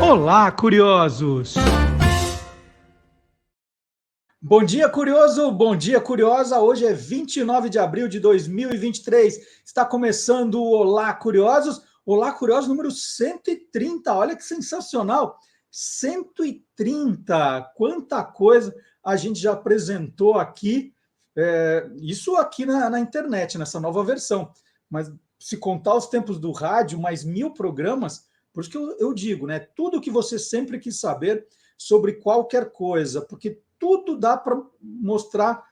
Olá, curiosos! Bom dia, curioso! Bom dia, curiosa! Hoje é 29 de abril de 2023. Está começando o Olá, curiosos! Olá, curiosos número 130. Olha que sensacional! 130! Quanta coisa a gente já apresentou aqui. Isso aqui na internet, nessa nova versão. Mas se contar os tempos do rádio, mais 1000 programas. Por isso que eu digo, né? Tudo que você sempre quis saber sobre qualquer coisa, porque tudo dá para mostrar,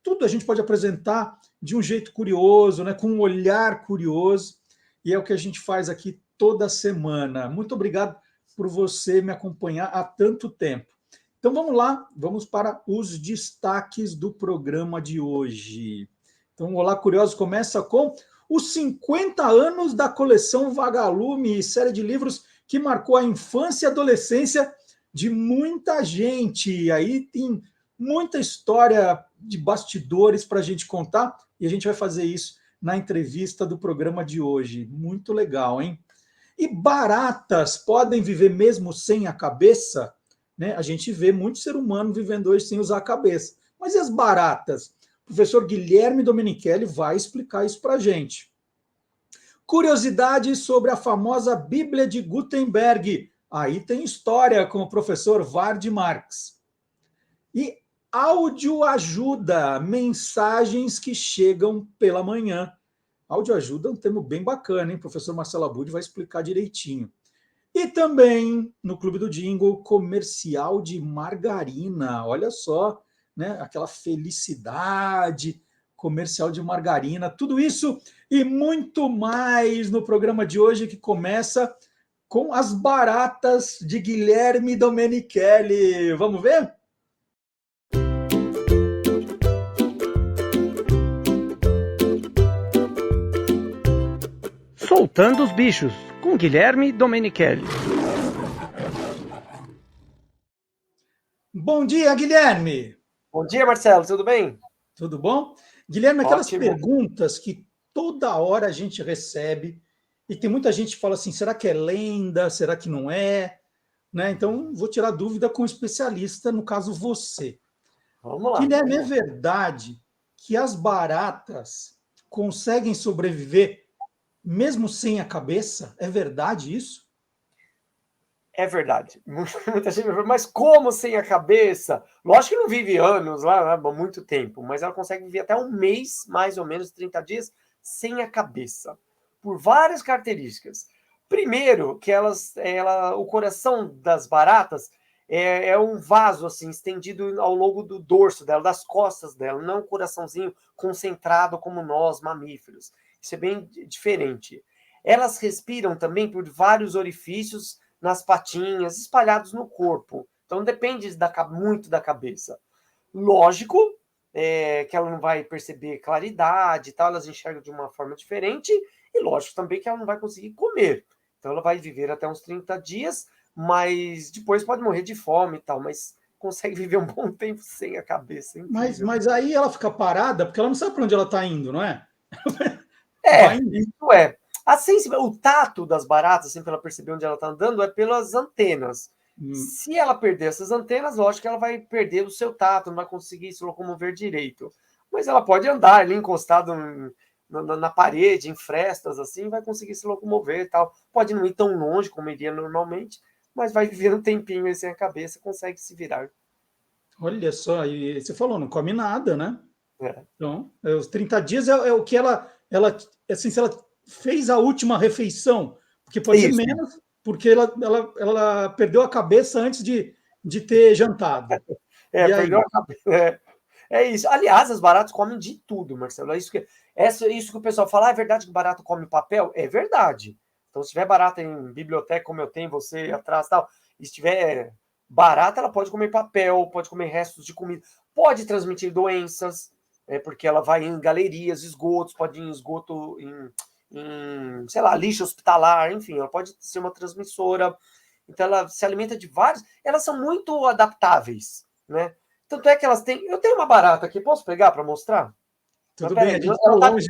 tudo a gente pode apresentar de um jeito curioso, né? Com um olhar curioso, e é o que a gente faz aqui toda semana. Muito obrigado por você me acompanhar há tanto tempo. Então vamos lá, vamos para os destaques do programa de hoje. Então, Olá Curiosos começa com os 50 anos da coleção Vagalume, série de livros que marcou a infância e adolescência de muita gente. Aí tem muita história de bastidores para a gente contar, e a gente vai fazer isso na entrevista do programa de hoje. Muito legal, hein? E baratas podem viver mesmo sem a cabeça? Né? A gente vê muito ser humano vivendo hoje sem usar a cabeça. Mas e as baratas? O professor Guilherme Domenichelli vai explicar isso para a gente. Curiosidades sobre a famosa Bíblia de Gutenberg. Aí tem história com o professor Vard Marx. E audioajuda, mensagens que chegam pela manhã. Audioajuda é um termo bem bacana, hein? O professor Marcelo Abud vai explicar direitinho. E também, no Clube do Jingle, comercial de margarina. Olha só, né? Aquela felicidade, comercial de margarina. Tudo isso e muito mais no programa de hoje, que começa com as baratas de Guilherme Domenichelli. Vamos ver? Soltando os bichos, com Guilherme Domenichelli. Bom dia, Guilherme! Bom dia, Marcelo, tudo bem? Tudo bom? Guilherme, aquelas Ótimo. perguntas que toda hora a gente recebe, e tem muita gente que fala assim, será que é lenda? Será que não é? Né? Então, vou tirar dúvida com um especialista, no caso você. Vamos lá. Guilherme, é verdade que as baratas conseguem sobreviver mesmo sem a cabeça? É verdade isso? É verdade. Muita gente me fala, mas como sem a cabeça? Lógico que não vive anos lá, né, muito tempo, mas ela consegue viver até um mês, mais ou menos 30 dias, sem a cabeça. Por várias características. Primeiro, que o coração das baratas é um vaso assim estendido ao longo do dorso dela, das costas dela, não um coraçãozinho concentrado como nós, mamíferos. Isso é bem diferente. Elas respiram também por vários orifícios nas patinhas, espalhados no corpo. Então depende muito da cabeça. Lógico que ela não vai perceber claridade e tal, elas enxergam de uma forma diferente, e lógico também que ela não vai conseguir comer. Então ela vai viver até uns 30 dias, mas depois pode morrer de fome e tal, mas consegue viver um bom tempo sem a cabeça. Mas aí ela fica parada, porque ela não sabe para onde ela está indo, não é? Isso é. O tato das baratas, assim, para ela perceber onde ela está andando, é pelas antenas. Se ela perder essas antenas, lógico que ela vai perder o seu tato, não vai conseguir se locomover direito. Mas ela pode andar ali encostado na parede, em frestas, assim, vai conseguir se locomover e tal. Pode não ir tão longe como iria normalmente, mas vai viver um tempinho aí sem a cabeça, consegue se virar. Olha só, e você falou, não come nada, né? É. Então, os 30 dias é o que ela, assim, se ela fez a última refeição, porque pode ser menos, porque ela perdeu a cabeça antes de ter jantado. Perdeu a cabeça. É isso. Aliás, as baratas comem de tudo, Marcelo. É isso que o pessoal fala. É verdade que barata come papel? É verdade. Então, se tiver barata em biblioteca, como eu tenho, você atrás e tal, e se tiver barata, ela pode comer papel, pode comer restos de comida, pode transmitir doenças, porque ela vai em galerias, esgotos, pode ir em esgoto, sei lá, lixo hospitalar, enfim, ela pode ser uma transmissora. Então, ela se alimenta de vários. Elas são muito adaptáveis, né? Tanto é que elas têm. Eu tenho uma barata aqui, posso pegar para mostrar? Tudo bem, a gente está longe.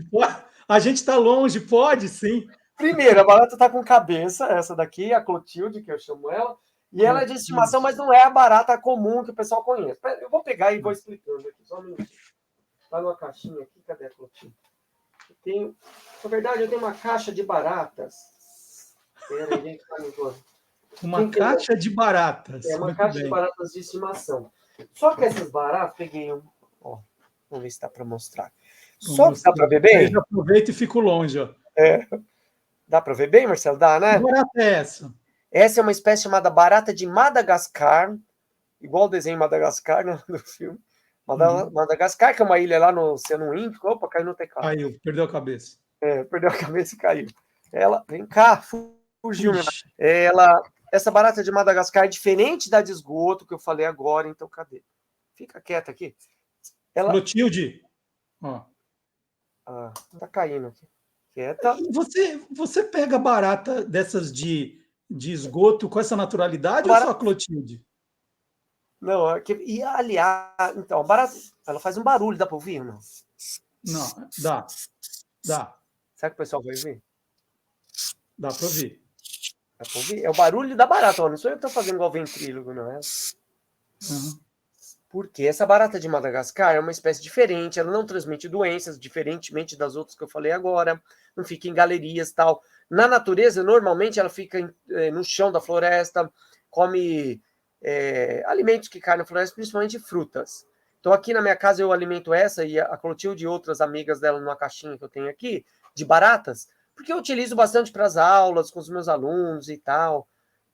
A gente está longe, pode sim. Primeiro, a barata está com cabeça, essa daqui, a Clotilde, que eu chamo ela. E ela é de estimação, mas não é a barata comum que o pessoal conhece. Eu vou pegar e vou explicando aqui, só um minutinho. Tá numa caixinha aqui, cadê a Clotilde? Na verdade, eu tenho uma caixa de baratas. Pera aí, gente, Uma caixa de baratas. É uma Muito caixa bem. de baratas de estimação. Só que essas baratas, peguei um. Ó, vamos ver se dá para mostrar. Só que dá para ver bem? Aí já aproveita e fico longe, ó. Dá para ver bem, Marcelo? Dá, né? Que barata é essa? Essa é uma espécie chamada barata de Madagascar, igual o desenho Madagascar, né, do filme. Madagascar, que é uma ilha lá no Oceano Índico. Opa, caiu no teclado. Caiu, perdeu a cabeça. Perdeu a cabeça e caiu. Ela, vem cá, fugiu. Ixi. Essa barata de Madagascar é diferente da de esgoto que eu falei agora, então cadê? Fica quieta aqui. Clotilde. Ó. Tá caindo aqui. Quieta. Você pega barata dessas de esgoto com essa naturalidade ou só a Clotilde? Não, e aliás, então, a barata, ela faz um barulho, dá para ouvir ou não? Não, dá. Será que o pessoal vai ouvir? Dá para ouvir. Dá pra ouvir? É o barulho da barata, ó, não sou eu que tô fazendo igual ventrílogo, não é? Porque essa barata de Madagascar é uma espécie diferente, ela não transmite doenças, diferentemente das outras que eu falei agora, não fica em galerias e tal. Na natureza, normalmente, ela fica no chão da floresta, come alimentos que caem na floresta, principalmente frutas. Então, aqui na minha casa, eu alimento essa e a Clotilde e outras amigas dela numa caixinha que eu tenho aqui, de baratas, porque eu utilizo bastante para as aulas, com os meus alunos e tal.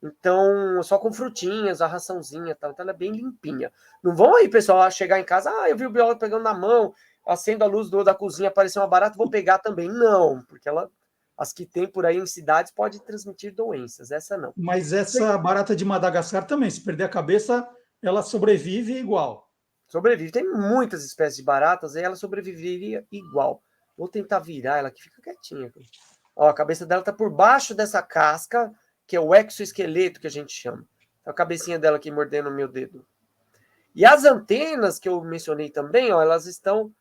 Então, só com frutinhas, a raçãozinha e tal. Então, ela é bem limpinha. Não vão aí, pessoal, chegar em casa, eu vi o biólogo pegando na mão, acendo a luz da cozinha, apareceu uma barata, vou pegar também. Não, porque as que tem por aí em cidades podem transmitir doenças, essa não. Mas essa barata de Madagascar também, se perder a cabeça, ela sobrevive igual. Sobrevive. Tem muitas espécies de baratas e ela sobreviveria igual. Vou tentar virar ela aqui, fica quietinha. Ó, a cabeça dela tá por baixo dessa casca, que é o exoesqueleto que a gente chama. A cabecinha dela aqui mordendo o meu dedo. E as antenas que eu mencionei também, ó, elas estão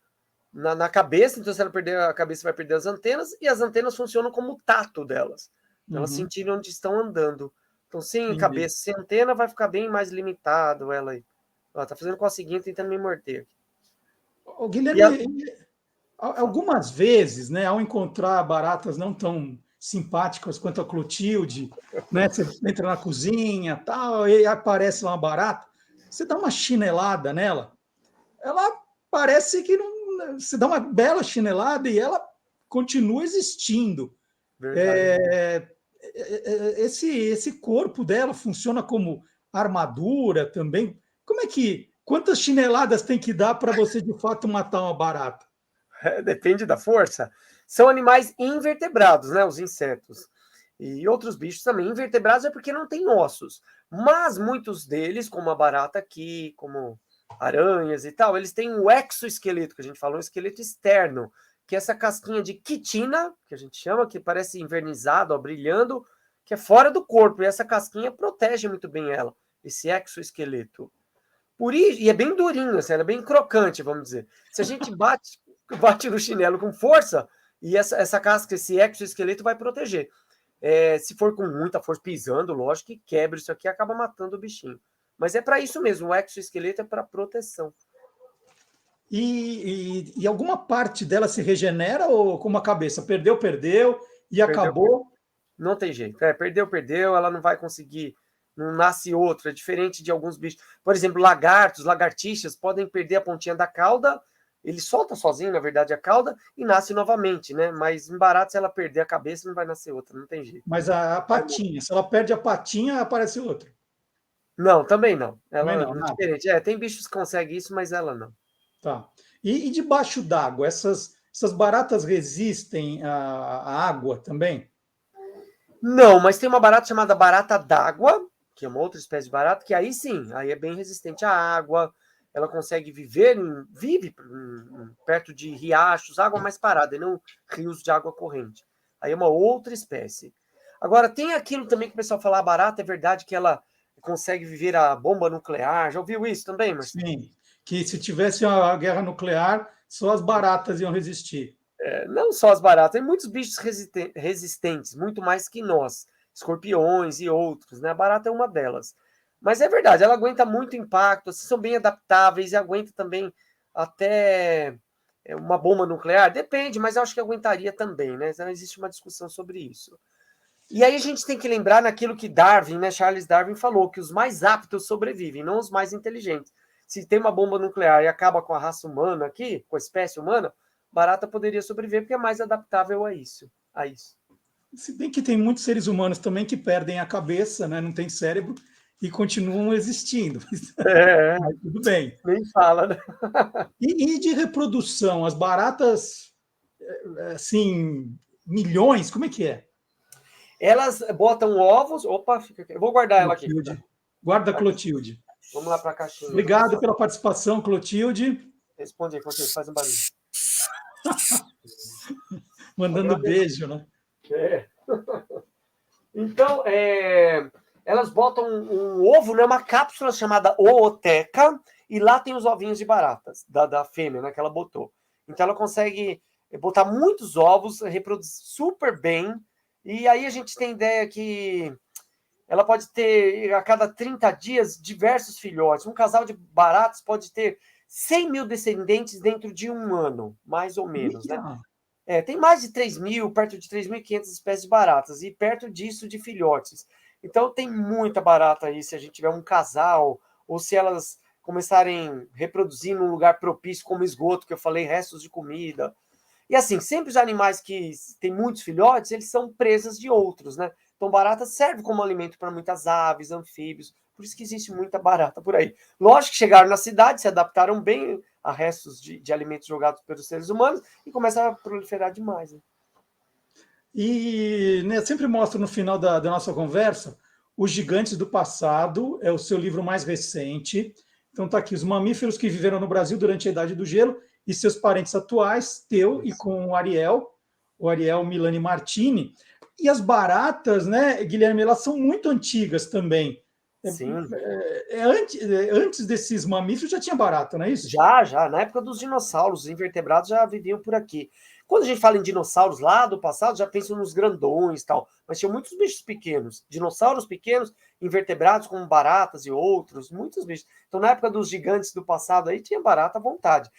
na cabeça, então se ela perder a cabeça, vai perder as antenas, e as antenas funcionam como o tato delas. Então, elas sentirem onde estão andando. Então, sem cabeça, sem antena, vai ficar bem mais limitado ela aí. Ó, tá fazendo coceguinha tentando me morder aqui. Ô, Guilherme, algumas vezes, né, ao encontrar baratas não tão simpáticas quanto a Clotilde, né, você entra na cozinha, tal, e aparece lá uma barata, você dá uma chinelada nela, ela parece que não. Você dá uma bela chinelada e ela continua existindo. Esse corpo dela funciona como armadura também. Quantas chineladas tem que dar para você de fato matar uma barata? Depende da força. São animais invertebrados, né? Os insetos. E outros bichos também. Invertebrados é porque não tem ossos. Mas muitos deles, como a barata aqui, como aranhas e tal, eles têm o exoesqueleto, que a gente fala, um esqueleto externo, que é essa casquinha de quitina, que a gente chama, que parece invernizado, ó, brilhando, que é fora do corpo. E essa casquinha protege muito bem ela, esse exoesqueleto. E é bem durinho, assim, ela é bem crocante, vamos dizer. Se a gente bate no chinelo com força, e essa casca, esse exoesqueleto vai proteger. Se for com muita força, pisando, lógico que quebra isso aqui e acaba matando o bichinho. Mas é para isso mesmo, o exoesqueleto é para proteção. E alguma parte dela se regenera ou como a cabeça? Perdeu e acabou? Não tem jeito. Perdeu, ela não vai conseguir, não nasce outra. É diferente de alguns bichos. Por exemplo, lagartos, lagartixas podem perder a pontinha da cauda, ele solta sozinho, na verdade, a cauda e nasce novamente, né? Mas em barato, se ela perder a cabeça, não vai nascer outra, não tem jeito. Mas a patinha, se ela perde a patinha, aparece outra. Não, também não. Também Ela não, é diferente. Tem bichos que conseguem isso, mas ela não. Tá. E debaixo d'água, essas baratas resistem à água também? Não, mas tem uma barata chamada barata d'água, que é uma outra espécie de barata, que aí sim, aí é bem resistente à água, ela consegue vive perto de riachos, água mais parada, e não rios de água corrente. Aí é uma outra espécie. Agora, tem aquilo também que o pessoal fala, a barata, é verdade que ela consegue viver a bomba nuclear, já ouviu isso também, Marcelo? Sim, que se tivesse uma guerra nuclear, só as baratas iam resistir. Não só as baratas, tem muitos bichos resistentes, muito mais que nós, escorpiões e outros, né? A barata é uma delas. Mas é verdade, ela aguenta muito impacto, assim, são bem adaptáveis e aguenta também até uma bomba nuclear. Depende, mas eu acho que aguentaria também, né? Então existe uma discussão sobre isso. E aí a gente tem que lembrar naquilo que Darwin, né, Charles Darwin falou, que os mais aptos sobrevivem, não os mais inteligentes. Se tem uma bomba nuclear e acaba com a raça humana aqui, com a espécie humana, barata poderia sobreviver porque é mais adaptável a isso. Se bem que tem muitos seres humanos também que perdem a cabeça, né, não tem cérebro e continuam existindo. Mas tudo bem. Nem fala, né? E de reprodução, as baratas, assim, milhões, como é que é? Elas botam ovos. Opa, fica aqui. Eu vou guardar ela aqui. Clotilde. Guarda, Clotilde. Vamos lá para a caixinha. Obrigado pela participação, Clotilde. Responde aí, Clotilde, faz um barulho. Mandando beijo, né? Então, elas botam um ovo, né, uma cápsula chamada ooteca, e lá tem os ovinhos de baratas, da fêmea, né, que ela botou. Então, ela consegue botar muitos ovos, reproduzir super bem, e aí a gente tem ideia que ela pode ter, a cada 30 dias, diversos filhotes. Um casal de baratas pode ter 100 mil descendentes dentro de um ano, mais ou menos, né? Tem mais de 3 mil, perto de 3.500 espécies de baratas, e perto disso de filhotes. Então, tem muita barata aí, se a gente tiver um casal, ou se elas começarem a reproduzir num lugar propício, como esgoto, que eu falei, restos de comida. E assim, sempre os animais que têm muitos filhotes, eles são presas de outros, né? Então, barata serve como alimento para muitas aves, anfíbios, por isso que existe muita barata por aí. Lógico que chegaram na cidade, se adaptaram bem a restos de alimentos jogados pelos seres humanos e começaram a proliferar demais. Né? E né, sempre mostro no final da nossa conversa Os Gigantes do Passado, é o seu livro mais recente. Então está aqui, os mamíferos que viveram no Brasil durante a Idade do Gelo e seus parentes atuais, teu e com o Ariel Milani Martini. E as baratas, né, Guilherme, elas são muito antigas também. Sim. Antes desses mamíferos já tinha barata, não é isso? Já. Na época dos dinossauros, os invertebrados já viviam por aqui. Quando a gente fala em dinossauros lá do passado, já pensam nos grandões e tal. Mas tinha muitos bichos pequenos. Dinossauros pequenos, invertebrados como baratas e outros, muitos bichos. Então, na época dos gigantes do passado, aí tinha barata à vontade.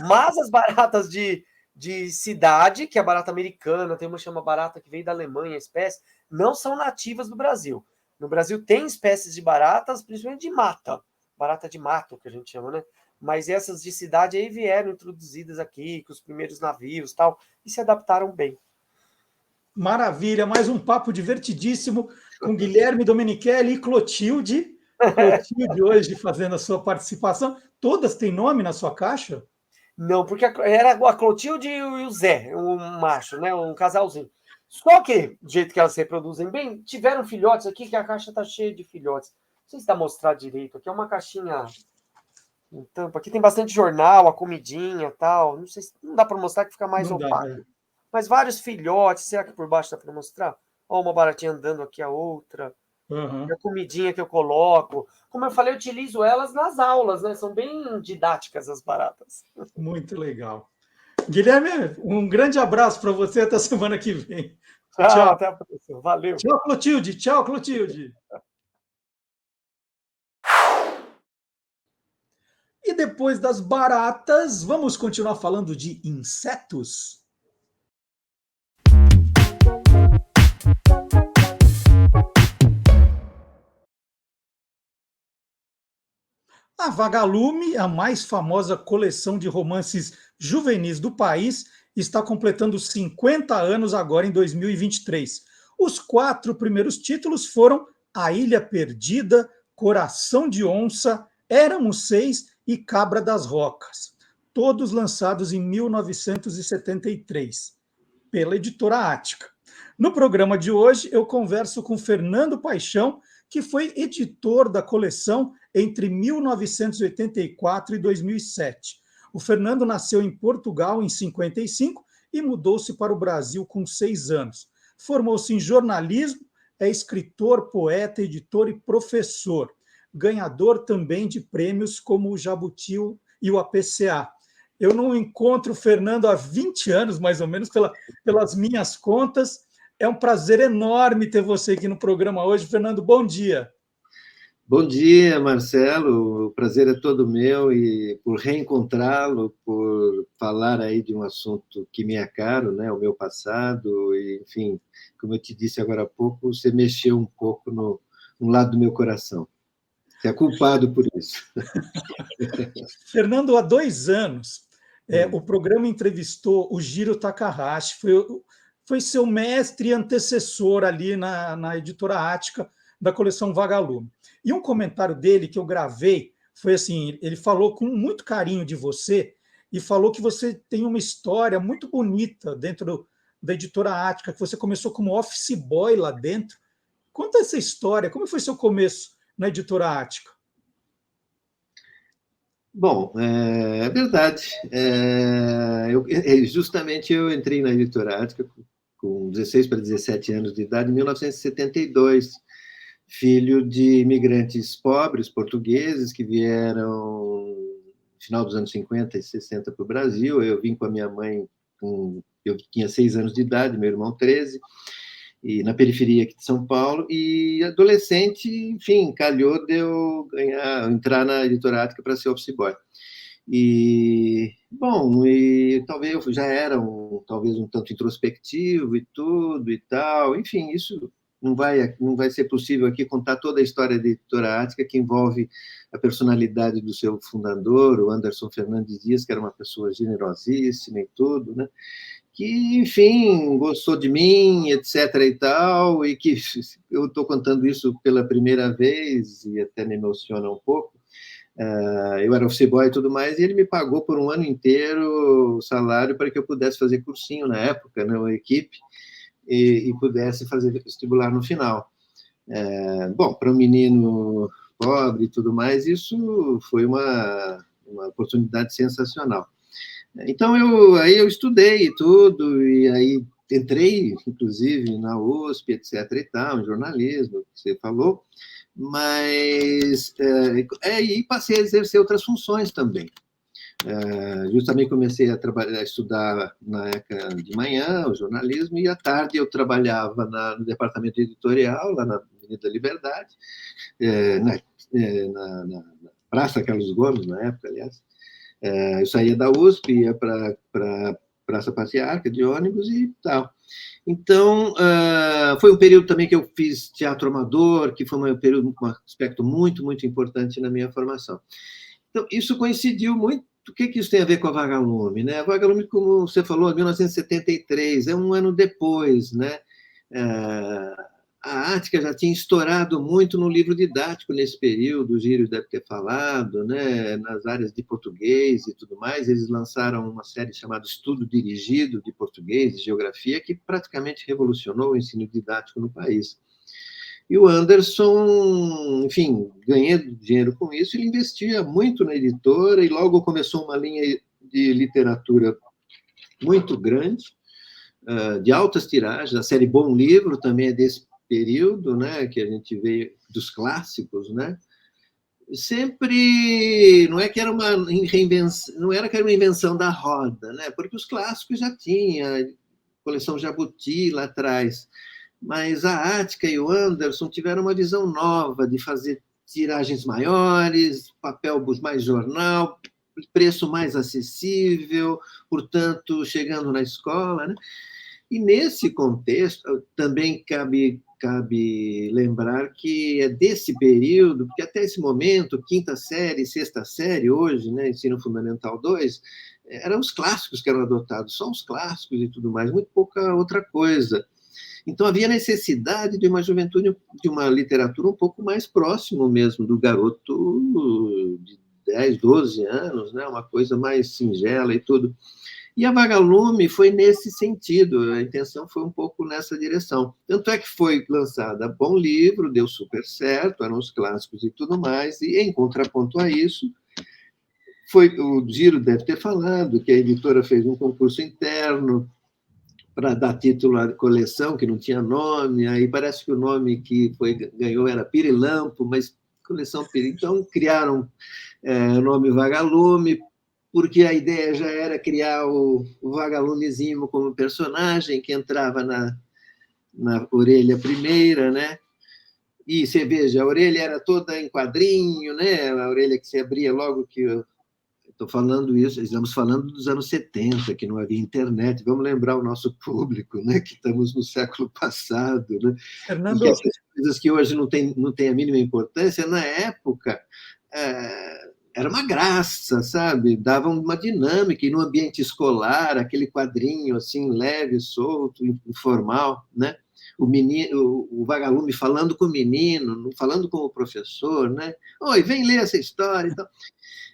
Mas as baratas de cidade, que é a barata americana, tem uma que chama barata que veio da Alemanha, a espécie, não são nativas do Brasil. No Brasil tem espécies de baratas, principalmente de mata. Barata de mato, que a gente chama, né? Mas essas de cidade aí vieram introduzidas aqui, com os primeiros navios e tal, e se adaptaram bem. Maravilha, mais um papo divertidíssimo com Guilherme Domenichelli e Clotilde. Clotilde hoje fazendo a sua participação. Todas têm nome na sua caixa? Não, porque era a Clotilde e o Zé, um macho, né? Um casalzinho. Só que, do jeito que elas se reproduzem bem, tiveram filhotes aqui, que a caixa está cheia de filhotes. Não sei se dá para mostrar direito. Aqui é uma caixinha em tampa. Aqui tem bastante jornal, a comidinha e tal. Não sei se não dá para mostrar, que fica mais opaco. Mas vários filhotes. Será que por baixo dá para mostrar? Ó, uma baratinha andando aqui, a outra. A comidinha que eu coloco. Como eu falei, eu utilizo elas nas aulas, né? São bem didáticas as baratas. Muito legal. Guilherme, um grande abraço para você, até semana que vem. Tchau, até a próxima. Valeu. Tchau, Clotilde. Tchau, Clotilde. E depois das baratas, vamos continuar falando de insetos? A Vagalume, a mais famosa coleção de romances juvenis do país, está completando 50 anos agora em 2023. Os 4 primeiros títulos foram A Ilha Perdida, Coração de Onça, Éramos 6 e Cabra das Rocas, todos lançados em 1973, pela editora Ática. No programa de hoje, eu converso com Fernando Paixão, que foi editor da coleção entre 1984 e 2007. O Fernando nasceu em Portugal em 55 e mudou-se para o Brasil com 6 anos. Formou-se em jornalismo, é escritor, poeta, editor e professor. Ganhador também de prêmios como o Jabuti e o APCA. Eu não encontro o Fernando há 20 anos, mais ou menos, pelas minhas contas. É um prazer enorme ter você aqui no programa hoje. Fernando, bom dia. Bom dia, Marcelo. O prazer é todo meu e por reencontrá-lo, por falar aí de um assunto que me é caro, né, o meu passado, e, enfim, como eu te disse agora há pouco, você mexeu um pouco no lado do meu coração. Você é culpado por isso. Fernando, há 2 anos, o programa entrevistou o Jiro Takahashi, foi seu mestre e antecessor ali na editora Ática da coleção Vagalume. E um comentário dele que eu gravei foi assim: ele falou com muito carinho de você e falou que você tem uma história muito bonita dentro da editora Ática, que você começou como office boy lá dentro. Conta essa história, como foi seu começo na editora Ática? Bom, é verdade. Justamente eu entrei na editora Ática com 16 para 17 anos de idade, em 1972, filho de imigrantes pobres portugueses que vieram no final dos anos 50 e 60 para o Brasil. Eu vim com a minha mãe, eu tinha 6 anos de idade, meu irmão 13, e na periferia aqui de São Paulo, e adolescente, enfim, calhou de eu entrar na editora Ática para ser office boy. E, bom, e talvez eu já era talvez um tanto introspectivo e tudo e tal, enfim, isso não vai ser possível aqui contar toda a história da editora Ática, que envolve a personalidade do seu fundador, o Anderson Fernandes Dias, que era uma pessoa generosíssima e tudo, né? Que, enfim, gostou de mim, etc. e tal, e que eu estou contando isso pela primeira vez e até me emociona um pouco. Eu era office boy e tudo mais, e ele me pagou por um ano inteiro o salário para que eu pudesse fazer cursinho na época, na equipe, e pudesse fazer vestibular no final. Bom, para um menino pobre e tudo mais, isso foi uma oportunidade sensacional. Então, aí eu estudei e tudo, e aí entrei, inclusive, na USP, etc. e tal, em jornalismo, que você falou, mas e passei a exercer outras funções também. Justamente comecei a estudar na ECA de manhã, o jornalismo, e à tarde eu trabalhava no departamento editorial, lá na Avenida Liberdade, na Praça Carlos Gomes, na época, aliás. Eu saía da USP, ia para Praça Patriarca de ônibus e tal. Então, foi um período também que eu fiz teatro amador, que foi um aspecto muito, muito importante na minha formação. Então, isso coincidiu muito. O que isso tem a ver com a Vagalume, né? A Vagalume, como você falou, 1973, é um ano depois, né? A Ática já tinha estourado muito no livro didático nesse período, o Gírio deve ter falado, né? Nas áreas de português e tudo mais. Eles lançaram uma série chamada Estudo Dirigido de Português e Geografia, que praticamente revolucionou o ensino didático no país. E o Anderson, enfim, ganhando dinheiro com isso, ele investia muito na editora e logo começou uma linha de literatura muito grande, de altas tiragens. A série Bom Livro também é desse período, né, que a gente vê dos clássicos, né? Sempre não é que era uma reinvenção, não era que era uma invenção da roda, né? Porque os clássicos já tinha, coleção Jabuti lá atrás. Mas a Ática e o Anderson tiveram uma visão nova de fazer tiragens maiores, papel mais jornal, preço mais acessível, portanto, chegando na escola, né? E nesse contexto, também cabe lembrar que é desse período, porque até esse momento, quinta série, sexta série, hoje, né, Ensino Fundamental 2, eram os clássicos que eram adotados, só os clássicos e tudo mais, muito pouca outra coisa. Então, havia necessidade de uma juventude, de uma literatura um pouco mais próximo mesmo do garoto de 10, 12 anos, né? Uma coisa mais singela e tudo. E a Vagalume foi nesse sentido, a intenção foi um pouco nessa direção. Tanto é que foi lançada Bom Livro, deu super certo, eram os clássicos e tudo mais, e em contraponto a isso, o Giro deve ter falado que a editora fez um concurso interno para dar título à coleção, que não tinha nome, aí parece que o nome que ganhou era Pirilampo, mas coleção Pirilampo. Então, criaram o nome Vagalume, porque a ideia já era criar o Vagalumezinho como personagem, que entrava na orelha primeira, né? E você veja, a orelha era toda em quadrinho, né? A orelha que se abria logo que... Estou falando isso, estamos falando dos anos 70, que não havia internet. Vamos lembrar o nosso público, né? Que estamos no século passado, né? E que Fernando, essas coisas que hoje não tem a mínima importância, na época era uma graça, sabe? Dava uma dinâmica, e no ambiente escolar, aquele quadrinho assim, leve, solto, informal, né? O menino, o vagalume falando com o menino, falando com o professor, né? Oi, vem ler essa história e tal.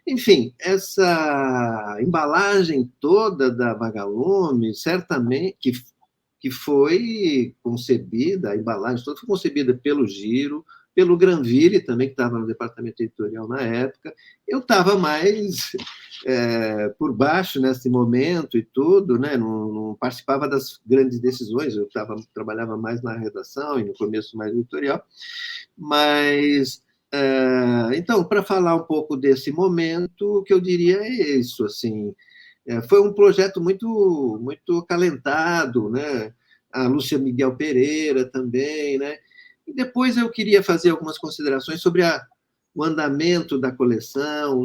Enfim, essa embalagem toda da Vagalume, certamente, que foi concebida, a embalagem toda foi concebida pelo Giro, pelo Granville também, que estava no departamento editorial na época. Eu estava mais por baixo nesse momento e tudo, né? Não participava das grandes decisões, eu trabalhava mais na redação e no começo mais editorial, mas... Então, para falar um pouco desse momento, o que eu diria é isso, assim, foi um projeto muito, muito acalentado, né? A Lúcia Miguel Pereira também, né? E depois eu queria fazer algumas considerações sobre o andamento da coleção,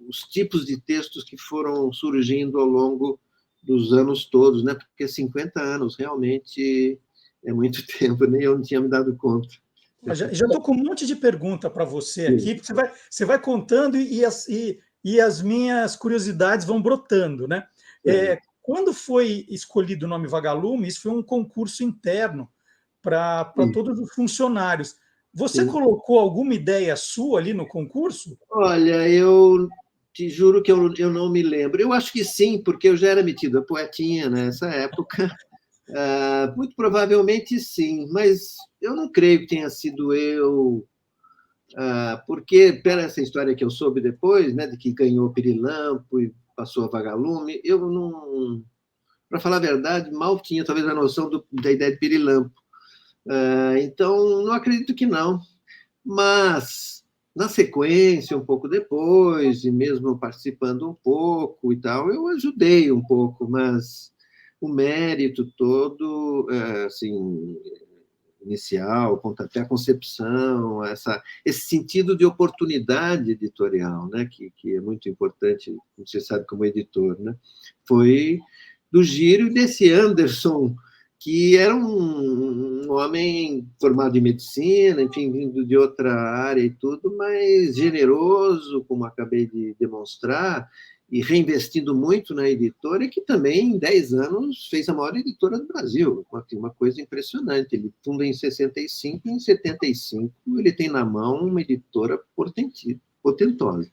os tipos de textos que foram surgindo ao longo dos anos todos, né? Porque 50 anos realmente é muito tempo, nem eu não tinha me dado conta. já estou com um monte de pergunta para você aqui, porque você vai contando e as minhas curiosidades vão brotando, né? Quando foi escolhido o nome Vagalume, isso foi um concurso interno para todos os funcionários. Você colocou alguma ideia sua ali no concurso? Olha, eu te juro que eu não me lembro. Eu acho que sim, porque eu já era metido a poetinha nessa época. Muito provavelmente sim, mas eu não creio que tenha sido eu, porque, pela essa história que eu soube depois, né, de que ganhou o Pirilampo e passou a Vagalume, eu não, para falar a verdade, mal tinha talvez a noção da ideia de Pirilampo. Então, não acredito que não. Mas, na sequência, um pouco depois, e mesmo participando um pouco e tal, eu ajudei um pouco, mas o mérito todo, assim, inicial, pontapé, a concepção, esse sentido de oportunidade editorial, né, que é muito importante, você sabe, como editor, né, foi do Giro e desse Anderson, que era um homem formado em medicina, enfim, vindo de outra área e tudo, mas generoso, como acabei de demonstrar, e reinvestindo muito na editora, e que também, em 10 anos, fez a maior editora do Brasil. Uma coisa impressionante. Ele funda em 65, e em 75 ele tem na mão uma editora potentosa.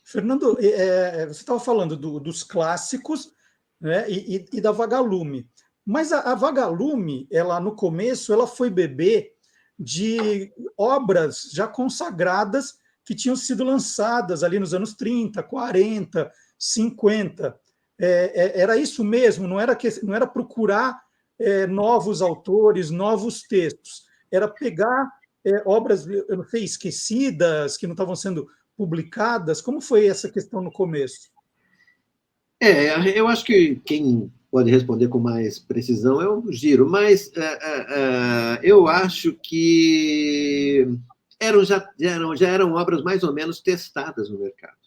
Fernando, você estava falando dos clássicos, né, e da Vagalume. Mas a Vagalume, ela no começo, ela foi bebê de obras já consagradas que tinham sido lançadas ali nos anos 30, 40, 50. Era isso mesmo, não era procurar novos autores, novos textos, era pegar obras, eu não sei, esquecidas, que não estavam sendo publicadas. Como foi essa questão no começo? Eu acho que quem pode responder com mais precisão é o Giro, mas eu acho que já eram obras mais ou menos testadas no mercado.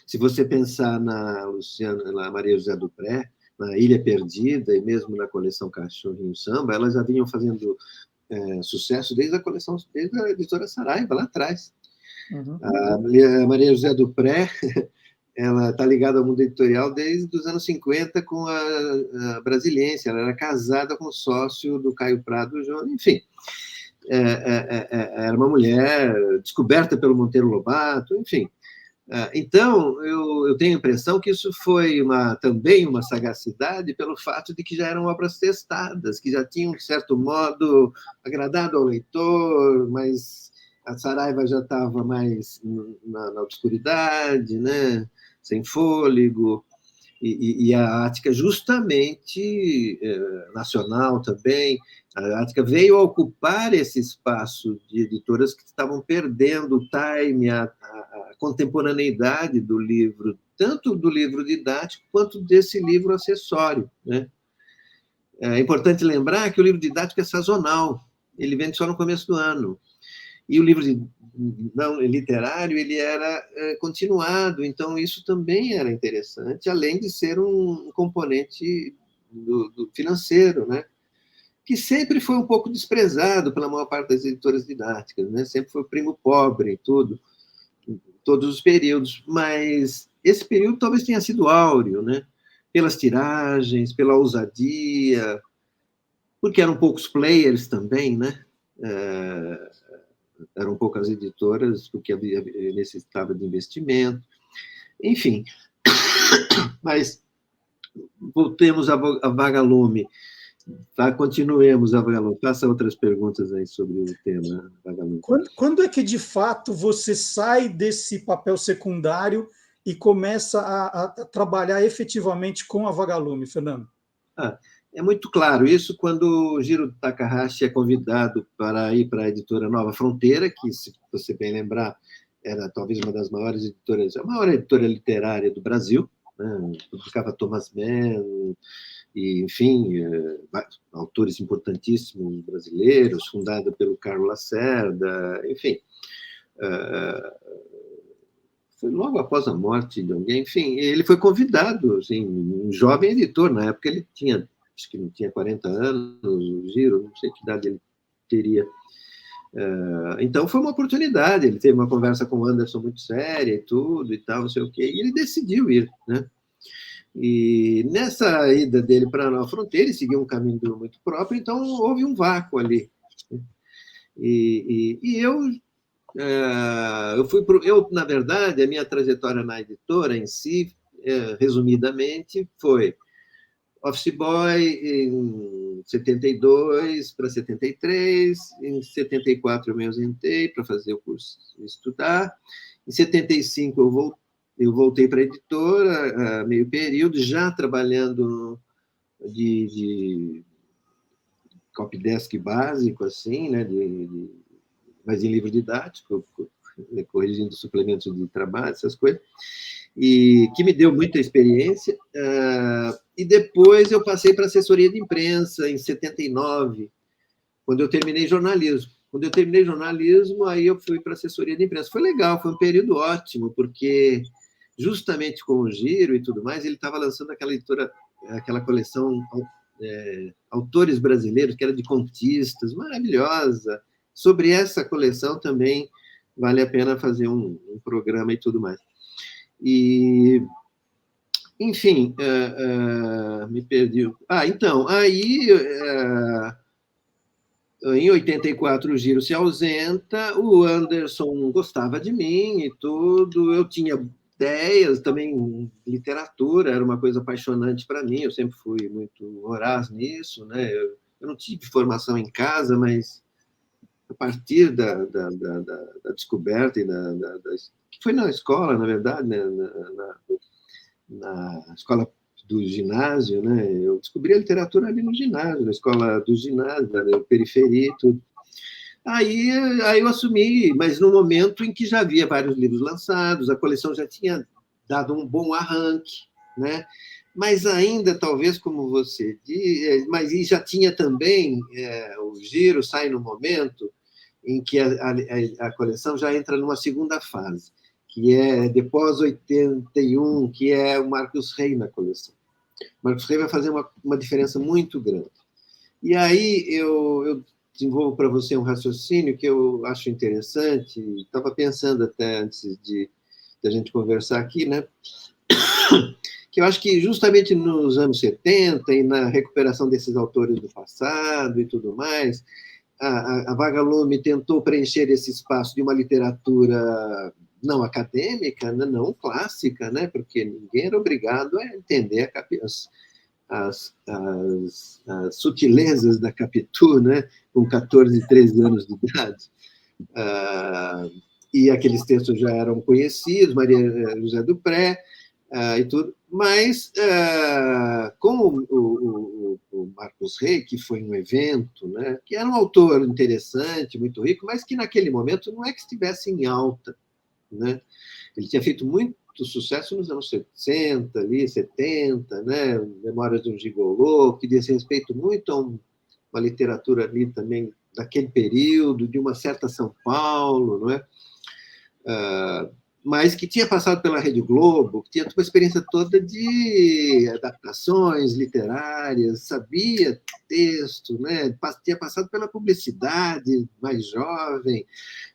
Se você pensar na Maria José Dupré, na Ilha Perdida, e mesmo na coleção Cachorrinho Samba, elas já vinham fazendo sucesso desde a editora Saraiva, lá atrás. Uhum. A Maria José Dupré, ela está ligada ao mundo editorial desde os anos 50 com a Brasiliense. Ela era casada com o sócio do Caio Prado, enfim. Era uma mulher descoberta pelo Monteiro Lobato, enfim. Então, eu tenho a impressão que isso foi também uma sagacidade pelo fato de que já eram obras testadas, que já tinham, de certo modo, agradado ao leitor, mas a Saraiva já estava mais na obscuridade, né? Sem fôlego, e a Ática justamente nacional também. A Ática veio a ocupar esse espaço de editoras que estavam perdendo o time, a contemporaneidade do livro, tanto do livro didático quanto desse livro acessório, né? É importante lembrar que o livro didático é sazonal, ele vende só no começo do ano. E o livro não literário ele era continuado, então isso também era interessante, além de ser um componente do financeiro, né? Que sempre foi um pouco desprezado pela maior parte das editoras didáticas, né? Sempre foi o primo pobre, tudo, em todos os períodos, mas esse período talvez tenha sido áureo, né? Pelas tiragens, pela ousadia, porque eram poucos players também, né? Eram poucas editoras, porque necessitava de investimento, enfim. Mas voltemos a Vagalume. Tá, continuemos, Vagalume. Faça outras perguntas aí sobre o tema, Vagalume. Quando é que, de fato, você sai desse papel secundário e começa a trabalhar efetivamente com a Vagalume, Fernando? É muito claro isso quando o Jiro Takahashi é convidado para ir para a editora Nova Fronteira, que, se você bem lembrar, era talvez uma das maiores editoras, a maior editora literária do Brasil, né? Publicava Thomas Mann, e, enfim, autores importantíssimos brasileiros, fundada pelo Carlos Lacerda, enfim. Foi logo após a morte de alguém, enfim, ele foi convidado, assim, um jovem editor, na época ele tinha, acho que não tinha 40 anos, o Giro, não sei que idade ele teria. Então foi uma oportunidade, ele teve uma conversa com o Anderson muito séria e tudo, e tal, não sei o quê, e ele decidiu ir, né? E nessa ida dele para a Nova Fronteira, ele seguiu um caminho muito próprio, então houve um vácuo ali. E eu, na verdade, a minha trajetória na editora em si, resumidamente, foi office boy em 72 para 73, em 74 eu me ausentei para fazer o curso estudar, em 75 eu voltei para a editora, meio período, já trabalhando de copydesk básico, assim, né, mas em livro didático, corrigindo suplementos de trabalho, essas coisas, e que me deu muita experiência. E depois eu passei para assessoria de imprensa, em 79, quando eu terminei jornalismo. Quando eu terminei jornalismo, aí eu fui para assessoria de imprensa. Foi legal, foi um período ótimo, porque justamente com o Giro e tudo mais, ele estava lançando aquela coleção autores brasileiros, que era de contistas, maravilhosa. Sobre essa coleção também vale a pena fazer um programa e tudo mais. E, enfim, me perdi. Então, aí, em 84, o Giro se ausenta, o Anderson gostava de mim e tudo, eu tinha ideias, também literatura era uma coisa apaixonante para mim, eu sempre fui muito voraz nisso, né? Eu não tive formação em casa, mas a partir da descoberta e que foi na escola, na verdade, né? Na escola do ginásio, né? Eu descobri a literatura ali no ginásio, na escola do ginásio, na periferia e tudo. Aí eu assumi, mas no momento em que já havia vários livros lançados, a coleção já tinha dado um bom arranque, né? Mas ainda, talvez, como você diz, mas já tinha também, o Giro sai no momento em que a coleção já entra numa segunda fase, que é depois 81, que é o Marcos Rey na coleção. O Marcos Rey vai fazer uma diferença muito grande. E aí eu desenvolvo para você um raciocínio que eu acho interessante, estava pensando até antes de a gente conversar aqui, né? Que eu acho que justamente nos anos 70 e na recuperação desses autores do passado e tudo mais, a Vagalume tentou preencher esse espaço de uma literatura não acadêmica, não clássica, né? Porque ninguém era obrigado a entender as sutilezas da Capitu, né? Com 14, 13 anos de idade. E aqueles textos já eram conhecidos, Maria José Dupré e tudo, mas com o Marcos Rey, que foi um evento, né? Que era um autor interessante, muito rico, mas que naquele momento não é que estivesse em alta, né? Ele tinha feito muito sucesso nos anos 60, ali, 70, né? Memórias de um Gigolô, que diz respeito muito a uma literatura ali também daquele período, de uma certa São Paulo, não é? Mas que tinha passado pela Rede Globo, que tinha uma experiência toda de adaptações literárias, sabia texto, né? Tinha passado pela publicidade, mais jovem,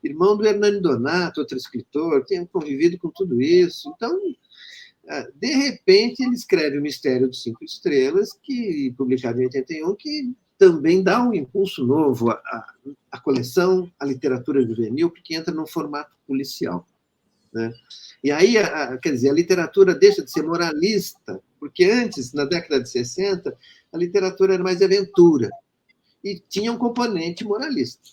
irmão do Hernani Donato, outro escritor, tinha convivido com tudo isso. Então, de repente, ele escreve O Mistério dos Cinco Estrelas, que publicado em 81, que também dá um impulso novo à coleção, à literatura juvenil, porque entra num formato policial. Né? E aí, quer dizer, a literatura deixa de ser moralista, porque antes, na década de 60, a literatura era mais de aventura e tinha um componente moralista.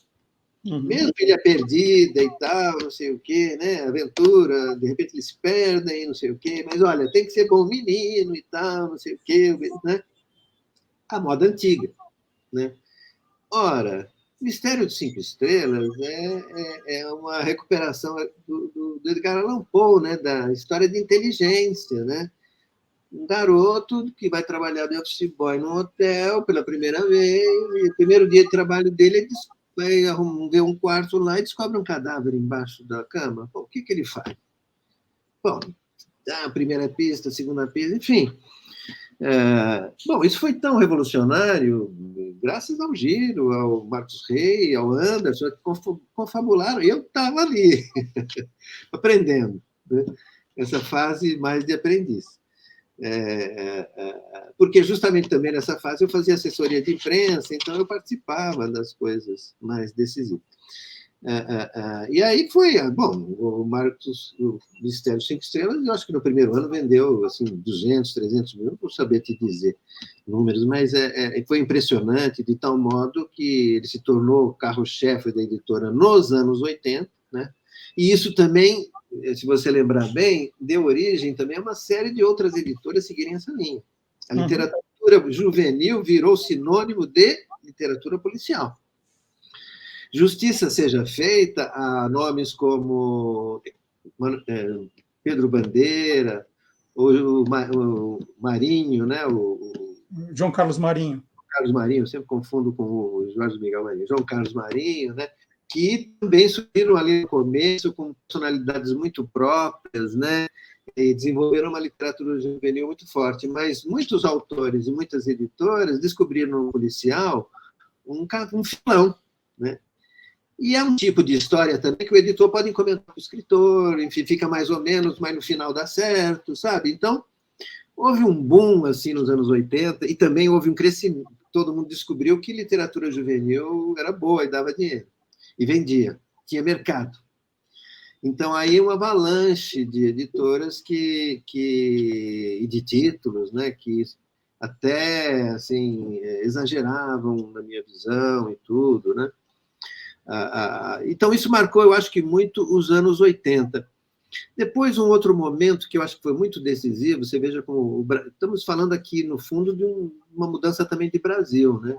Mesmo Ilha Perdida e tal, não sei o quê, né? Aventura, de repente eles se perdem, não sei o quê, mas olha, tem que ser bom menino e tal, não sei o quê, né? A moda antiga, né? Ora, Mistério de Cinco Estrelas é uma recuperação do Edgar Allan Poe, né? Da história de inteligência, né? Um garoto que vai trabalhar de office boy num hotel pela primeira vez, e o primeiro dia de trabalho dele ele vai ver um quarto lá e descobre um cadáver embaixo da cama. Bom, o que ele faz? Bom, dá a primeira pista, a segunda pista, enfim. Bom, isso foi tão revolucionário, graças ao Giro, ao Marcos Rey, ao Anderson, que confabularam. Eu estava ali, aprendendo, né? Essa fase mais de aprendiz. Porque justamente também nessa fase eu fazia assessoria de imprensa, então eu participava das coisas mais decisivas. E aí foi, bom, o Marcos, o Mistério Cinco Estrelas, eu acho que no primeiro ano vendeu assim, 200, 300 mil, não vou saber te dizer números, mas foi impressionante, de tal modo que ele se tornou o carro-chefe da editora nos anos 80, né? E isso também, se você lembrar bem, deu origem também a uma série de outras editoras seguirem essa linha. A literatura juvenil virou sinônimo de literatura policial. Justiça seja feita a nomes como Pedro Bandeira, o Marinho, né? o João Carlos Marinho. Carlos Marinho, eu sempre confundo com o Jorge Miguel Marinho. João Carlos Marinho, né? Que também surgiram ali no começo com personalidades muito próprias, né? E desenvolveram uma literatura juvenil muito forte. Mas muitos autores e muitas editoras descobriram no policial um filão, né? E é um tipo de história também que o editor pode encomendar para o escritor, enfim, fica mais ou menos, mas no final dá certo, sabe? Então, houve um boom assim nos anos 80 e também houve um crescimento. Todo mundo descobriu que literatura juvenil era boa e dava dinheiro. E vendia, tinha mercado. Então, aí uma avalanche de editoras e de títulos, né, que até assim, exageravam na minha visão e tudo, né? Então, isso marcou, eu acho que muito os anos 80. Depois, um outro momento que eu acho que foi muito decisivo, você veja como estamos falando aqui, no fundo, de uma mudança também de Brasil, né?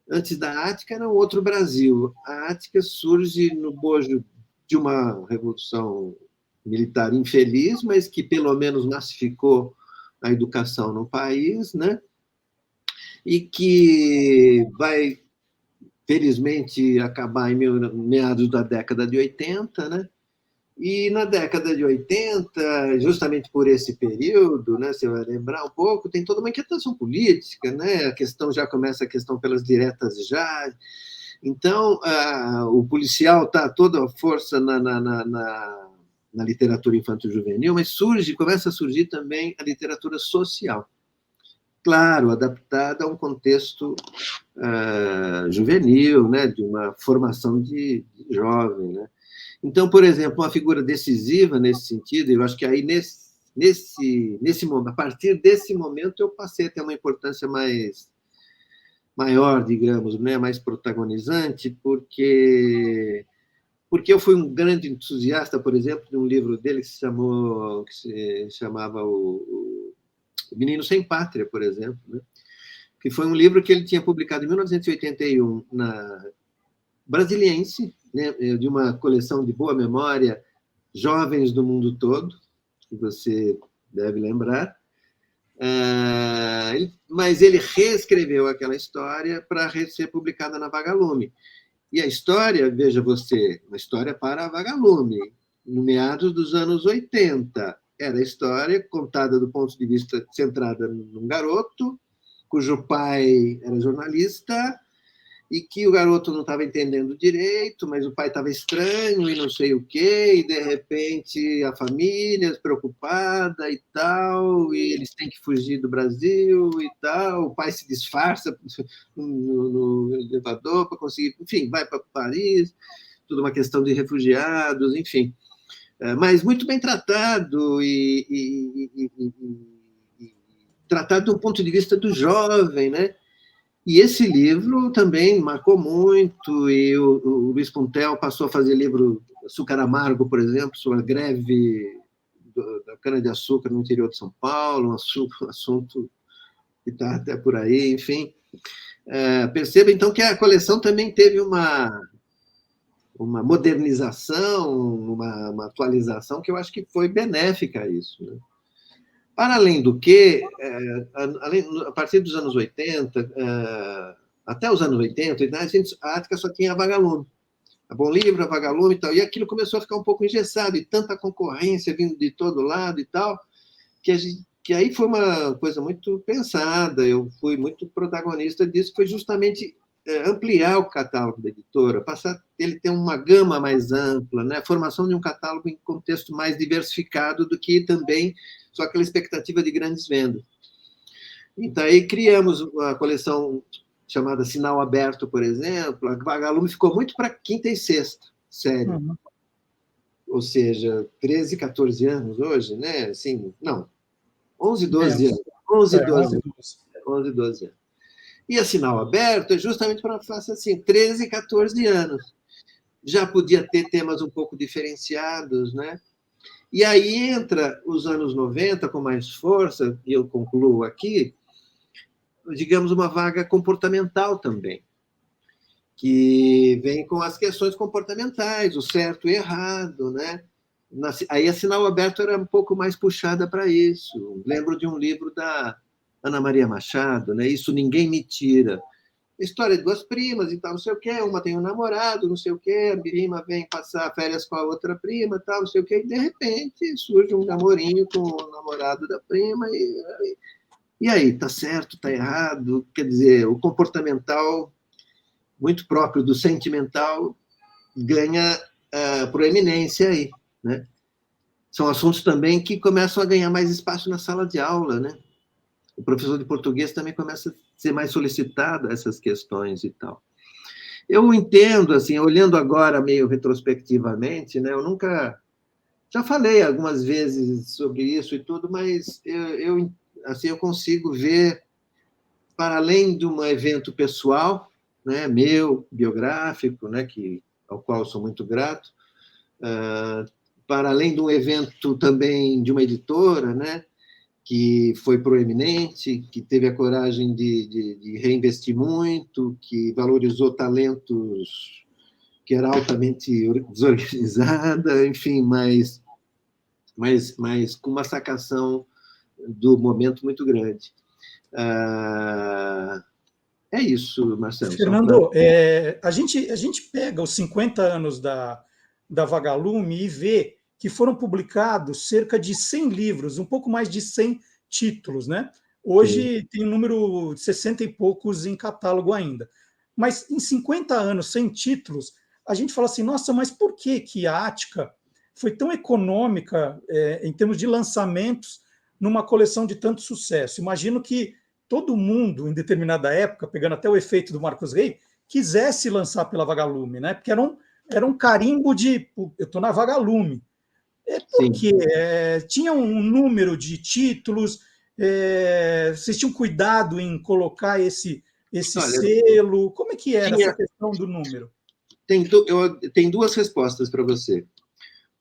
Antes da Ática era um outro Brasil. A Ática surge no bojo de uma revolução militar infeliz, mas que pelo menos massificou a educação no país, né? E que vai, felizmente, acabar em meados da década de 80, né? E na década de 80, justamente por esse período, né, você vai lembrar um pouco, tem toda uma inquietação política, né? A questão já começa a questão pelas diretas já. Então, o policial está toda a força na literatura infanto-juvenil, mas começa a surgir também a literatura social. Claro, adaptada a um contexto juvenil, né, de uma formação de jovem, né? Então, por exemplo, uma figura decisiva nesse sentido, eu acho que aí a partir desse momento eu passei a ter uma importância maior, digamos, né, mais protagonizante, porque eu fui um grande entusiasta, por exemplo, de um livro dele que se chamava o Menino Sem Pátria, por exemplo, né? Que foi um livro que ele tinha publicado em 1981 na Brasiliense, né, de uma coleção de boa memória, Jovens do Mundo Todo, que você deve lembrar. Mas ele reescreveu aquela história para ser publicada na Vagalume. E a história, veja você, uma história para a Vagalume, no meados dos anos 80. Era a história contada do ponto de vista centrada num garoto, cujo pai era jornalista, e que o garoto não estava entendendo direito, mas o pai estava estranho e não sei o quê, e de repente a família preocupada e tal, e eles têm que fugir do Brasil e tal, o pai se disfarça no elevador para conseguir, enfim, vai para Paris, tudo uma questão de refugiados, enfim. Mas muito bem tratado e tratado do ponto de vista do jovem, né? E esse livro também marcou muito, e o Luiz Puntel passou a fazer livro Açúcar Amargo, por exemplo, sobre a greve da cana-de-açúcar no interior de São Paulo, um assunto que está até por aí, enfim. Perceba, então, que a coleção também teve uma modernização, uma atualização que eu acho que foi benéfica a isso, né? Para além do que, a partir dos anos 80, até os anos 80, a Ática só tinha a Vagalume. A Bom Livro, a Vagalume e tal. E aquilo começou a ficar um pouco engessado, e tanta concorrência vindo de todo lado e tal, que aí foi uma coisa muito pensada, eu fui muito protagonista disso, foi justamente ampliar o catálogo da editora, passar ele ter uma gama mais ampla, né? A formação de um catálogo em contexto mais diversificado do que também só aquela expectativa de grandes vendas. Então, aí criamos a coleção chamada Sinal Aberto, por exemplo. A Vagalume ficou muito para quinta e sexta série. Ou seja, 13, 14 anos hoje, né? Assim, não, 11, 12 anos. 11, 12 anos. E a Sinal Aberto é justamente para fazer assim, 13, 14 anos. Já podia ter temas um pouco diferenciados, né? E aí entra os anos 90 com mais força, e eu concluo aqui, digamos, uma vaga comportamental também, que vem com as questões comportamentais, o certo e errado, né? Aí a Sinal Aberto era um pouco mais puxada para isso. Lembro de um livro da Ana Maria Machado, né? Isso Ninguém Me Tira. História de duas primas e tal, não sei o quê, uma tem um namorado, não sei o quê, a prima vem passar férias com a outra prima, tal, não sei o quê, e de repente surge um namorinho com o namorado da prima, e aí, tá certo, tá errado? Quer dizer, o comportamental, muito próprio do sentimental, ganha proeminência aí, né? São assuntos também que começam a ganhar mais espaço na sala de aula, né? O professor de português também começa a ser mais solicitado a essas questões e tal. Eu entendo, assim, olhando agora meio retrospectivamente, né, eu nunca... Já falei algumas vezes sobre isso e tudo, mas eu consigo ver, para além de um evento pessoal, né, meu, biográfico, né, ao qual eu sou muito grato, para além de um evento também de uma editora, né, que foi proeminente, que teve a coragem de reinvestir muito, que valorizou talentos que era altamente desorganizada, enfim, mas com uma sacação do momento muito grande. É isso, Marcelo. Fernando, a gente pega os 50 anos da Vagalume e vê que foram publicados cerca de 100 livros, um pouco mais de 100 títulos, né? Hoje tem um número de 60 e poucos em catálogo ainda. Mas em 50 anos, 100 títulos, a gente fala assim, nossa, mas por que a Ática foi tão econômica em termos de lançamentos numa coleção de tanto sucesso? Imagino que todo mundo, em determinada época, pegando até o efeito do Marcos Rey, quisesse lançar pela Vagalume, né? Porque era um carimbo de eu estou na Vagalume. Porque tinha um número de títulos, vocês tinham cuidado em colocar esse selo? Como é que era essa questão do número? Tem duas respostas para você.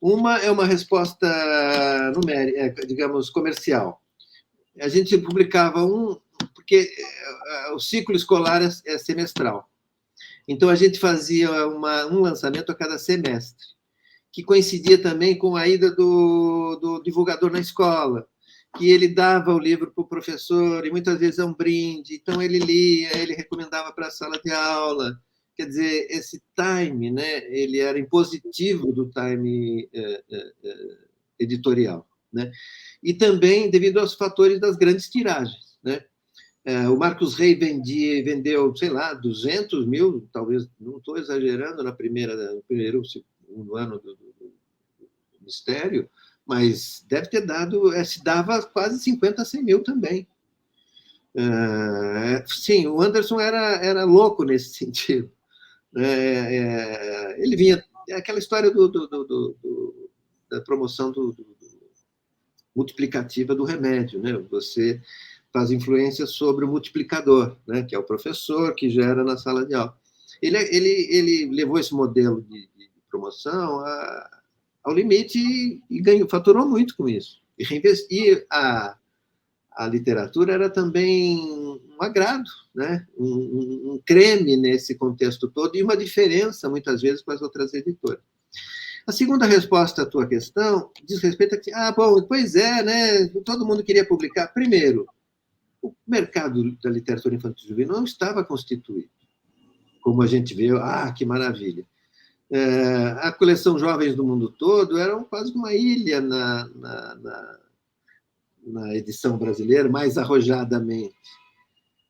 Uma é uma resposta numérica, digamos, comercial. A gente publicava porque o ciclo escolar é semestral. Então, a gente fazia um lançamento a cada semestre, que coincidia também com a ida do divulgador na escola. que ele dava o livro para o professor, e muitas vezes é um brinde, então ele lia, ele recomendava para a sala de aula. Quer dizer, esse time, né, ele era impositivo do time editorial, né? E também devido aos fatores das grandes tiragens, né? O Marcos Rey vendeu, sei lá, 200 mil, talvez, não estou exagerando, no primeiro segundo ano do Mistério, mas deve ter dado, se dava quase 50 a 100 mil também. Sim, o Anderson era louco nesse sentido. Ele vinha, aquela história da promoção multiplicativa do remédio, né? Você faz influência sobre o multiplicador, né? Que é o professor que gera na sala de aula. Ele levou esse modelo de promoção ao limite e ganhou, faturou muito com isso. E a literatura era também um agrado, né? Um creme nesse contexto todo e uma diferença, muitas vezes, com as outras editoras. A segunda resposta à tua questão diz respeito a que, bom, pois é, né? Todo mundo queria publicar. Primeiro, o mercado da literatura infantil juvenil não estava constituído, como a gente vê, que maravilha. A coleção Jovens do Mundo Todo era quase uma ilha na edição brasileira, mais arrojadamente.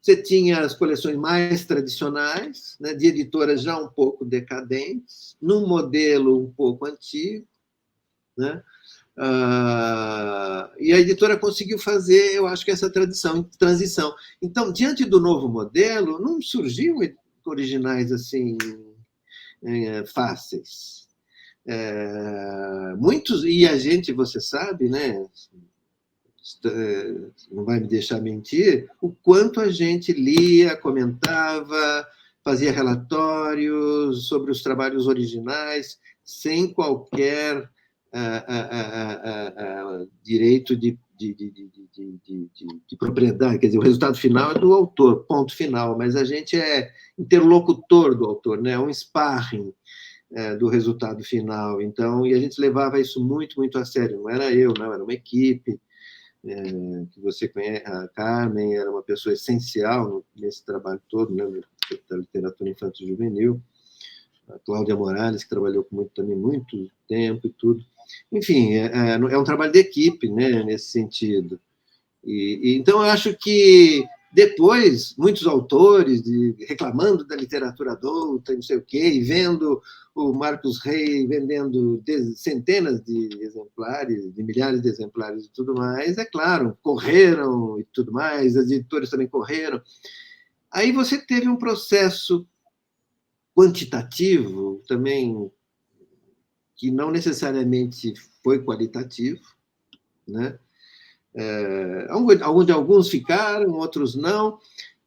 Você tinha as coleções mais tradicionais, né, de editoras já um pouco decadentes, num modelo um pouco antigo, né? E a editora conseguiu fazer, eu acho que essa transição. Então, diante do novo modelo, não surgiam originais assim fáceis. Muitos, e a gente, você sabe, né? Não vai me deixar mentir, o quanto a gente lia, comentava, fazia relatórios sobre os trabalhos originais, sem qualquer direito de propriedade. Quer dizer, o resultado final é do autor, ponto final, mas a gente é interlocutor do autor, né? Um sparring do resultado final. Então, e a gente levava isso muito, muito a sério. Não era eu, não, era uma equipe. Que você conhece, a Carmen era uma pessoa essencial nesse trabalho todo, né, da literatura infantil juvenil, a Cláudia Morales, que trabalhou com também muito tempo e tudo. Enfim, é um trabalho de equipe, né, nesse sentido. Então, eu acho que depois, muitos autores reclamando da literatura adulta, não sei o quê, e vendo o Marcos Rey vendendo centenas de exemplares, de milhares de exemplares e tudo mais, é claro, correram e tudo mais, as editoras também correram. Aí você teve um processo quantitativo também, que não necessariamente foi qualitativo, né? Alguns ficaram, outros não,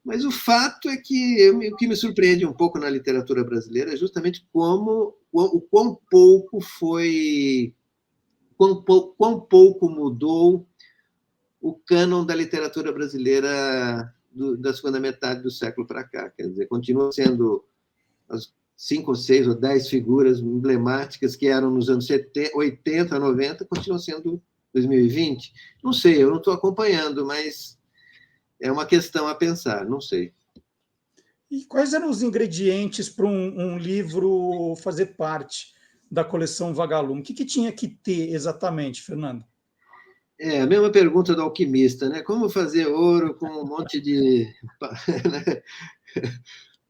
mas o fato é que o que me surpreende um pouco na literatura brasileira é justamente o quão pouco mudou o cânon da literatura brasileira da segunda metade do século para cá. Quer dizer, continua sendo as 5 ou 6 ou 10 figuras emblemáticas que eram nos anos 80, 90, continuam sendo 2020? Não sei, eu não estou acompanhando, mas é uma questão a pensar, não sei. E quais eram os ingredientes para um livro fazer parte da coleção Vagalume? O que tinha que ter exatamente, Fernando? A mesma pergunta do alquimista, né? Como fazer ouro com um monte de...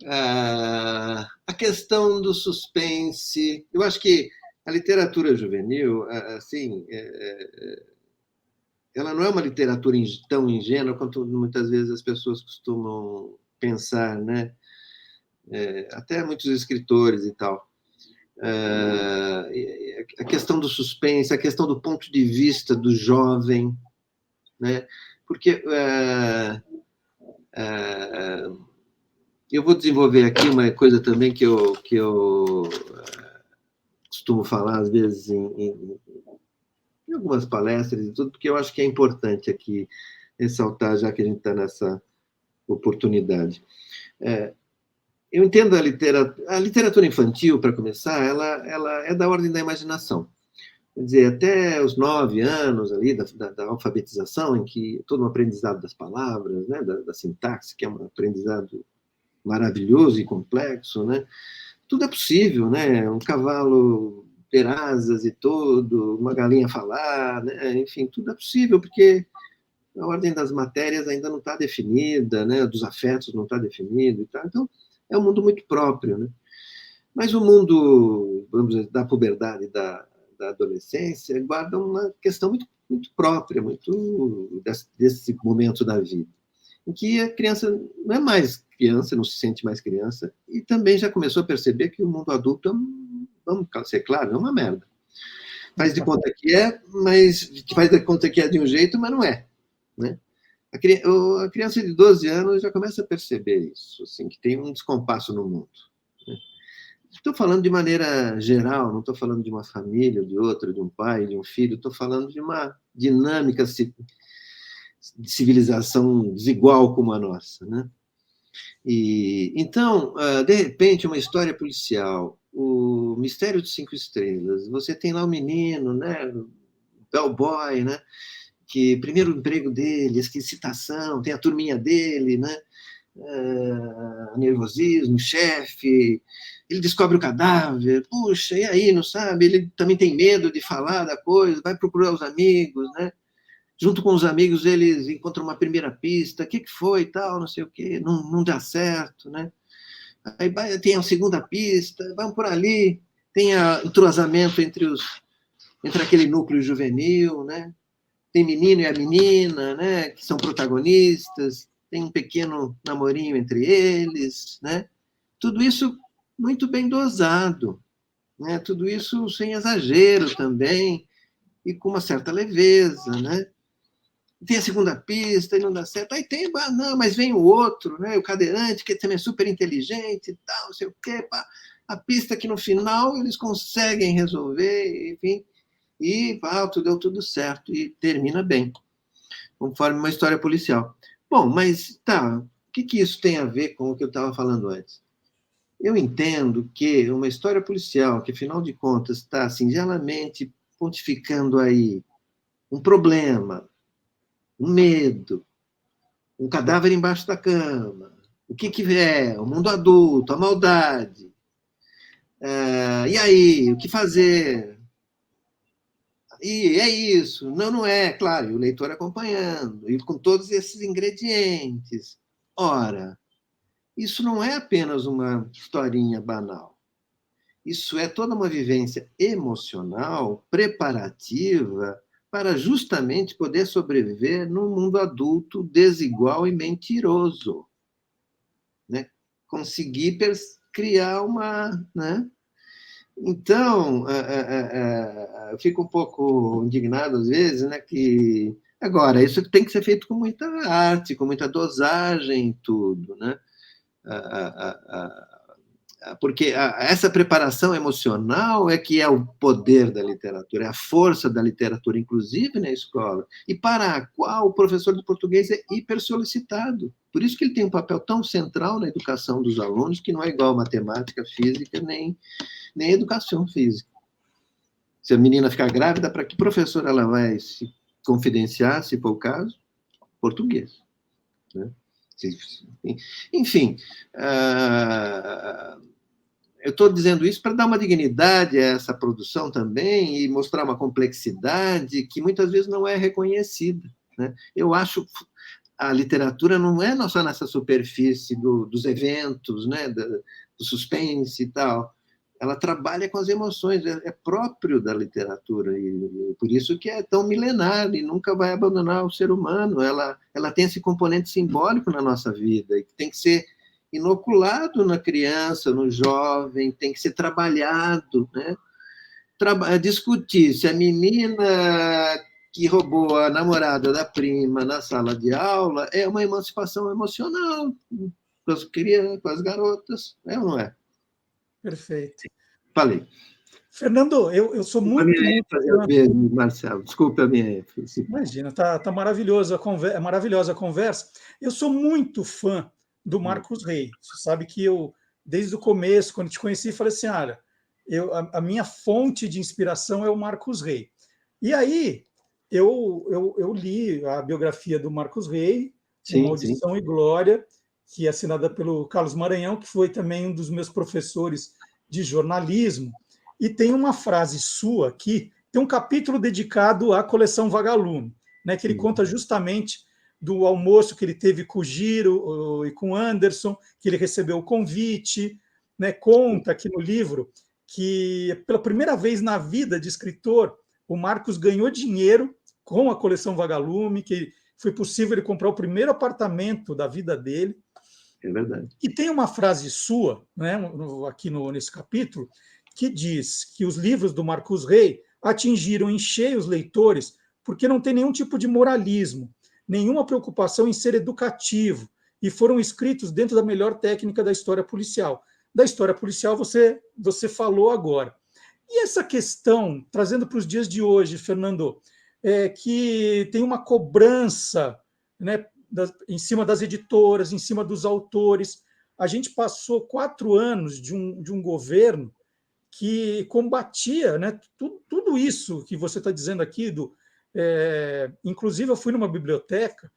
A questão do suspense. Eu acho que a literatura juvenil, assim, ela não é uma literatura tão ingênua quanto muitas vezes as pessoas costumam pensar, né? Até muitos escritores e tal. A questão do suspense, a questão do ponto de vista do jovem, né? Porque eu vou desenvolver aqui uma coisa também que eu costumo falar às vezes em algumas palestras e tudo, porque eu acho que é importante aqui ressaltar, já que a gente está nessa oportunidade. Eu entendo a literatura infantil, para começar, ela é da ordem da imaginação. Quer dizer, até os 9 anos ali da alfabetização, em que todo um aprendizado das palavras, né, da sintaxe, que é um aprendizado maravilhoso e complexo, né? Tudo é possível, né? Um cavalo ter asas e tudo, uma galinha falar, né? Enfim, tudo é possível, porque a ordem das matérias ainda não está definida, né? Dos afetos não está definido e tal. Então, é um mundo muito próprio, né? Mas o mundo, vamos dizer, da puberdade e da adolescência guarda uma questão muito, muito própria, muito desse momento da vida, em que a criança não é mais criança, não se sente mais criança, e também já começou a perceber que o mundo adulto, vamos ser claro, é uma merda. Faz de conta que é, mas faz de conta que é de um jeito, mas não é, né? A criança de 12 anos já começa a perceber isso, assim, que tem um descompasso no mundo. Estou falando de maneira geral, não estou falando de uma família, de outra, de um pai, de um filho, estou falando de uma dinâmica de civilização desigual como a nossa, né? E então, de repente, uma história policial, o Mistério de 5 Estrelas, você tem lá o menino, né, o bellboy, né, que primeiro emprego dele, que excitação, tem a turminha dele, né, nervosismo, chefe, ele descobre o cadáver, puxa, e aí, não sabe? Ele também tem medo de falar da coisa, vai procurar os amigos, né? Junto com os amigos, eles encontram uma primeira pista, o que foi e tal, não sei o quê, não dá certo, né? Aí tem a segunda pista, vamos por ali, tem entrosamento entre aquele núcleo juvenil, né? Tem menino e a menina, né? Que são protagonistas, tem um pequeno namorinho entre eles, né? Tudo isso muito bem dosado, né? Tudo isso sem exagero também, e com uma certa leveza, né? Tem a segunda pista e não dá certo. Aí tem, não, mas vem o outro, né? O cadeirante, que também é super inteligente e tal, não sei o quê. Pá. A pista que no final eles conseguem resolver, enfim, e deu tudo certo, e termina bem, conforme uma história policial. Bom, mas tá, o que isso tem a ver com o que eu estava falando antes? Eu entendo que uma história policial, que afinal de contas está singelamente pontificando aí um problema, um medo, um cadáver embaixo da cama, o que é, o mundo adulto, a maldade, e aí, o que fazer? E é isso, não é, claro, e o leitor acompanhando, e com todos esses ingredientes. Ora, isso não é apenas uma historinha banal. Isso é toda uma vivência emocional, preparativa, para justamente poder sobreviver num mundo adulto desigual e mentiroso. Né? Conseguir criar uma... Né? Então, eu fico um pouco indignado às vezes, né, que... Agora, isso tem que ser feito com muita arte, com muita dosagem, tudo, né? Porque essa preparação emocional é que é o poder da literatura, é a força da literatura, inclusive na escola, e para a qual o professor de português é hiper solicitado. Por isso que ele tem um papel tão central na educação dos alunos, que não é igual a matemática, física, nem educação física. Se a menina ficar grávida, para que professor ela vai se confidenciar, se for o caso? Português. Né? Enfim, eu estou dizendo isso para dar uma dignidade a essa produção também e mostrar uma complexidade que muitas vezes não é reconhecida. Né? Eu acho a literatura não é só nessa superfície dos eventos, né? do suspense e tal. Ela trabalha com as emoções, é próprio da literatura, e por isso que é tão milenar e nunca vai abandonar o ser humano. Ela tem esse componente simbólico na nossa vida, e que tem que ser inoculado na criança, no jovem, tem que ser trabalhado, né? Discutir se a menina que roubou a namorada da prima na sala de aula é uma emancipação emocional com as crianças, com as garotas, é ou não é? Perfeito. Falei. Fernando, eu sou muito... Marcelo, desculpa a minha ênfase. Imagina, tá maravilhosa maravilhosa a conversa. Eu sou muito fã do Marcos Rey. Você sabe que eu, desde o começo, quando te conheci, falei assim, olha, a minha fonte de inspiração é o Marcos Rey. E aí eu li a biografia do Marcos Rey, Uma Audição e Glória, que é assinada pelo Carlos Maranhão, que foi também um dos meus professores de jornalismo. E tem uma frase sua aqui, tem um capítulo dedicado à coleção Vagalume, né, que ele conta justamente do almoço que ele teve com o Giro e com o Anderson, que ele recebeu o convite, né, conta aqui no livro que, pela primeira vez na vida de escritor, o Marcos ganhou dinheiro com a coleção Vagalume, que foi possível ele comprar o primeiro apartamento da vida dele. É verdade. E tem uma frase sua, né, aqui nesse capítulo, que diz que os livros do Marcos Rey atingiram em cheio os leitores porque não tem nenhum tipo de moralismo, nenhuma preocupação em ser educativo, e foram escritos dentro da melhor técnica da história policial. Da história policial você falou agora. E essa questão, trazendo para os dias de hoje, Fernando, que tem uma cobrança, né, em cima das editoras, em cima dos autores. A gente passou 4 anos de um governo que combatia, né, tudo isso que você está dizendo aqui. Inclusive, eu fui numa biblioteca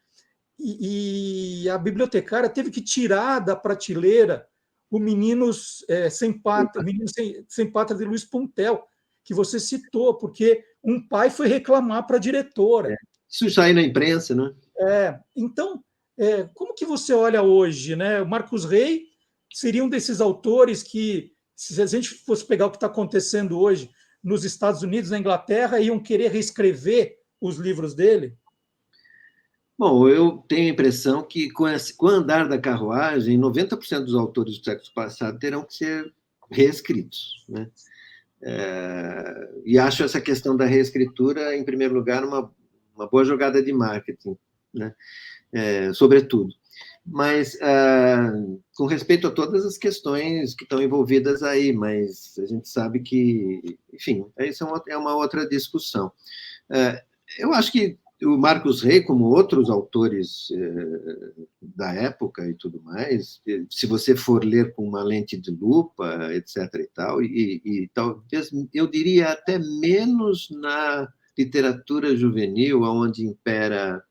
e a bibliotecária teve que tirar da prateleira o Meninos Sem Pátria, Menino Sem Pátria de Luiz Puntel, que você citou, porque um pai foi reclamar para a diretora. Isso sai na imprensa, né? Então, como que você olha hoje, né? O Marcos Rey seria um desses autores que, se a gente fosse pegar o que está acontecendo hoje nos Estados Unidos, na Inglaterra, iam querer reescrever os livros dele? Bom, eu tenho a impressão que, com o andar da carruagem, 90% dos autores do século passado terão que ser reescritos, né? E acho essa questão da reescritura, em primeiro lugar, uma boa jogada de marketing, né? Sobretudo. Mas, com respeito a todas as questões que estão envolvidas aí, mas a gente sabe que, enfim, isso é uma outra discussão. Eu acho que o Marcos Rey, como outros autores da época e tudo mais, se você for ler com uma lente de lupa, etc. e tal, e talvez, eu diria até menos na literatura juvenil, onde impera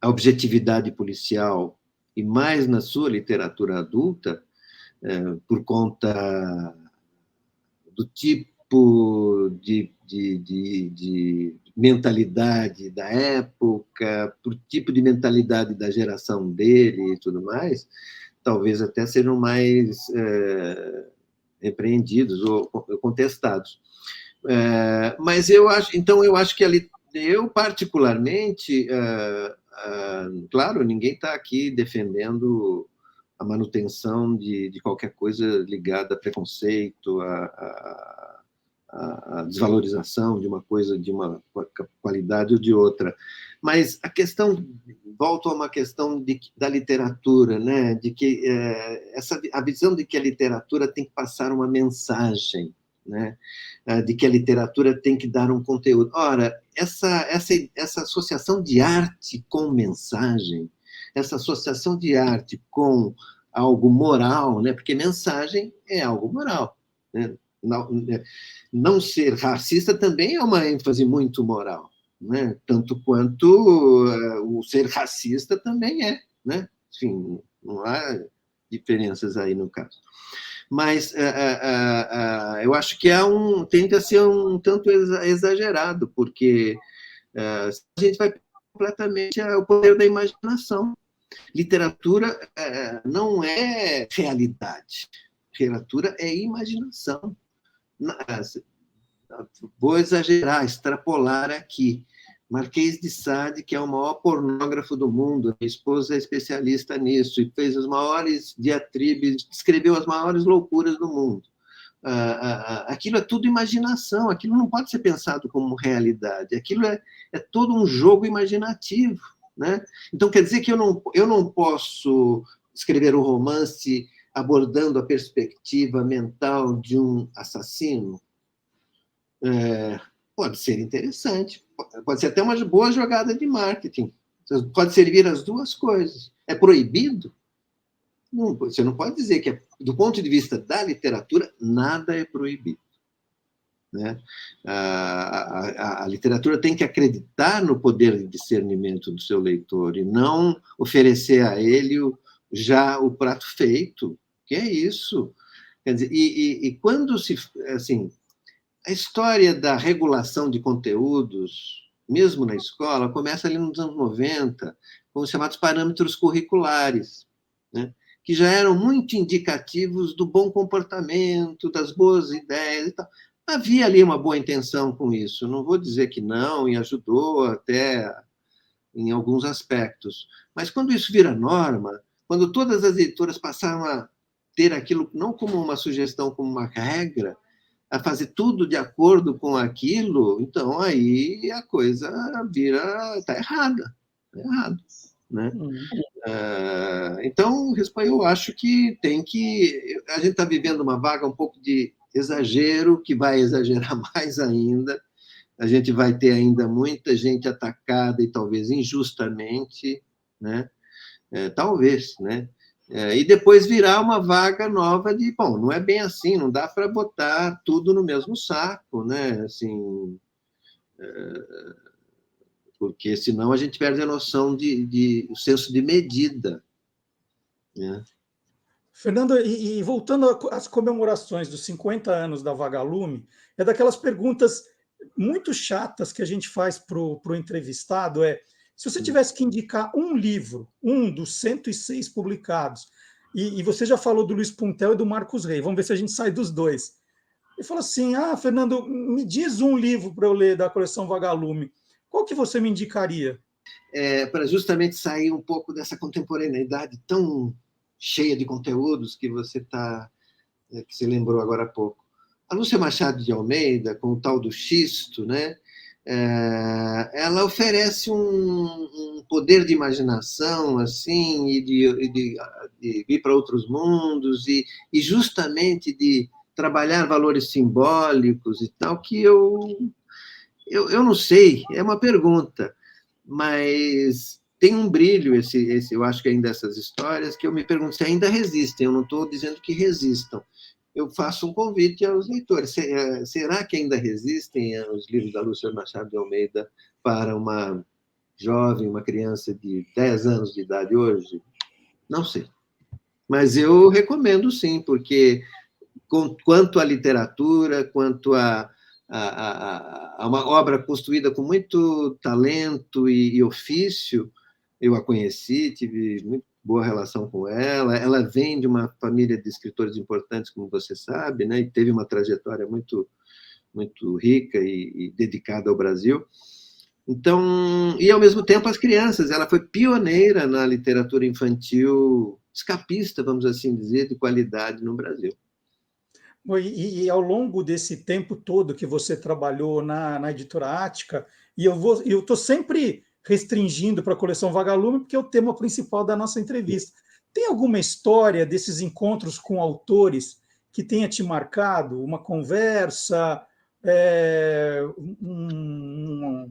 a objetividade policial, e mais na sua literatura adulta, por conta do tipo de mentalidade da época, por tipo de mentalidade da geração dele e tudo mais, talvez até sejam mais repreendidos ou contestados. Mas eu acho que eu particularmente, claro, ninguém está aqui defendendo a manutenção de qualquer coisa ligada a preconceito, a desvalorização de uma coisa, de uma qualidade ou de outra. Mas a questão, volto a uma questão da literatura, né? De que a visão de que a literatura tem que passar uma mensagem, né? De que a literatura tem que dar um conteúdo. Ora, essa associação de arte com mensagem, essa associação de arte com algo moral, né? Porque mensagem é algo moral, né? Não ser racista também é uma ênfase muito moral, né? Tanto quanto o ser racista também é, né? Enfim, não há diferenças aí no caso. Mas eu acho que tende a ser um tanto exagerado, porque a gente vai completamente ao poder da imaginação. Literatura não é realidade. Literatura é imaginação. Vou exagerar, extrapolar aqui. Marquês de Sade, que é o maior pornógrafo do mundo, minha esposa é especialista nisso, e fez as maiores diatribes, escreveu as maiores loucuras do mundo. Aquilo é tudo imaginação, aquilo não pode ser pensado como realidade, aquilo é todo um jogo imaginativo, né? Então, quer dizer que eu não posso escrever um romance abordando a perspectiva mental de um assassino? Pode ser interessante, pode ser até uma boa jogada de marketing, pode servir as duas coisas. É proibido? você não pode dizer que, do ponto de vista da literatura, nada é proibido. Né? A literatura tem que acreditar no poder de discernimento do seu leitor e não oferecer a ele já o prato feito, que é isso. Quer dizer, e quando se... Assim, a história da regulação de conteúdos, mesmo na escola, começa ali nos anos 90, com os chamados parâmetros curriculares, né? Que já eram muito indicativos do bom comportamento, das boas ideias e tal. Havia ali uma boa intenção com isso, não vou dizer que não, e ajudou até em alguns aspectos. Mas quando isso vira norma, quando todas as editoras passaram a ter aquilo não como uma sugestão, como uma regra, a fazer tudo de acordo com aquilo, então aí a coisa vira... está errada. Está errado. Né? Então, eu acho que tem que... A gente está vivendo uma vaga um pouco de exagero, que vai exagerar mais ainda. A gente vai ter ainda muita gente atacada e talvez injustamente, né? Talvez, né? E depois virar uma vaga nova de, bom, não é bem assim, não dá para botar tudo no mesmo saco, né? Assim, porque senão a gente perde a noção o senso de medida, né? Fernando, e voltando às comemorações dos 50 anos da Vagalume, é daquelas perguntas muito chatas que a gente faz para o entrevistado, se você tivesse que indicar um livro, um dos 106 publicados, e você já falou do Luiz Puntel e do Marcos Rey, vamos ver se a gente sai dos dois. Ele falou assim, Fernando, me diz um livro para eu ler da coleção Vagalume, qual que você me indicaria? Para justamente sair um pouco dessa contemporaneidade tão cheia de conteúdos que que você lembrou agora há pouco. A Lúcia Machado de Almeida, com o tal do xisto, né? Ela oferece um poder de imaginação assim e de ir para outros mundos e justamente de trabalhar valores simbólicos e tal, que eu não sei, é uma pergunta, mas tem um brilho eu acho que ainda essas histórias, que eu me pergunto se ainda resistem. Eu não estou dizendo que resistam. Eu faço um convite aos leitores. Será que ainda resistem os livros da Lúcia Machado de Almeida para uma jovem, uma criança de 10 anos de idade hoje? Não sei. Mas eu recomendo sim, porque quanto à literatura, quanto a uma obra construída com muito talento e ofício, eu a conheci, tive muito boa relação com ela. Ela vem de uma família de escritores importantes, como você sabe, né? E teve uma trajetória muito, muito rica e dedicada ao Brasil. Então, e ao mesmo tempo as crianças, ela foi pioneira na literatura infantil escapista, vamos assim dizer, de qualidade no Brasil. E ao longo desse tempo todo que você trabalhou na editora Ática, e eu estou sempre restringindo para a coleção Vagalume, porque é o tema principal da nossa entrevista. Tem alguma história desses encontros com autores que tenha te marcado? Uma conversa, uma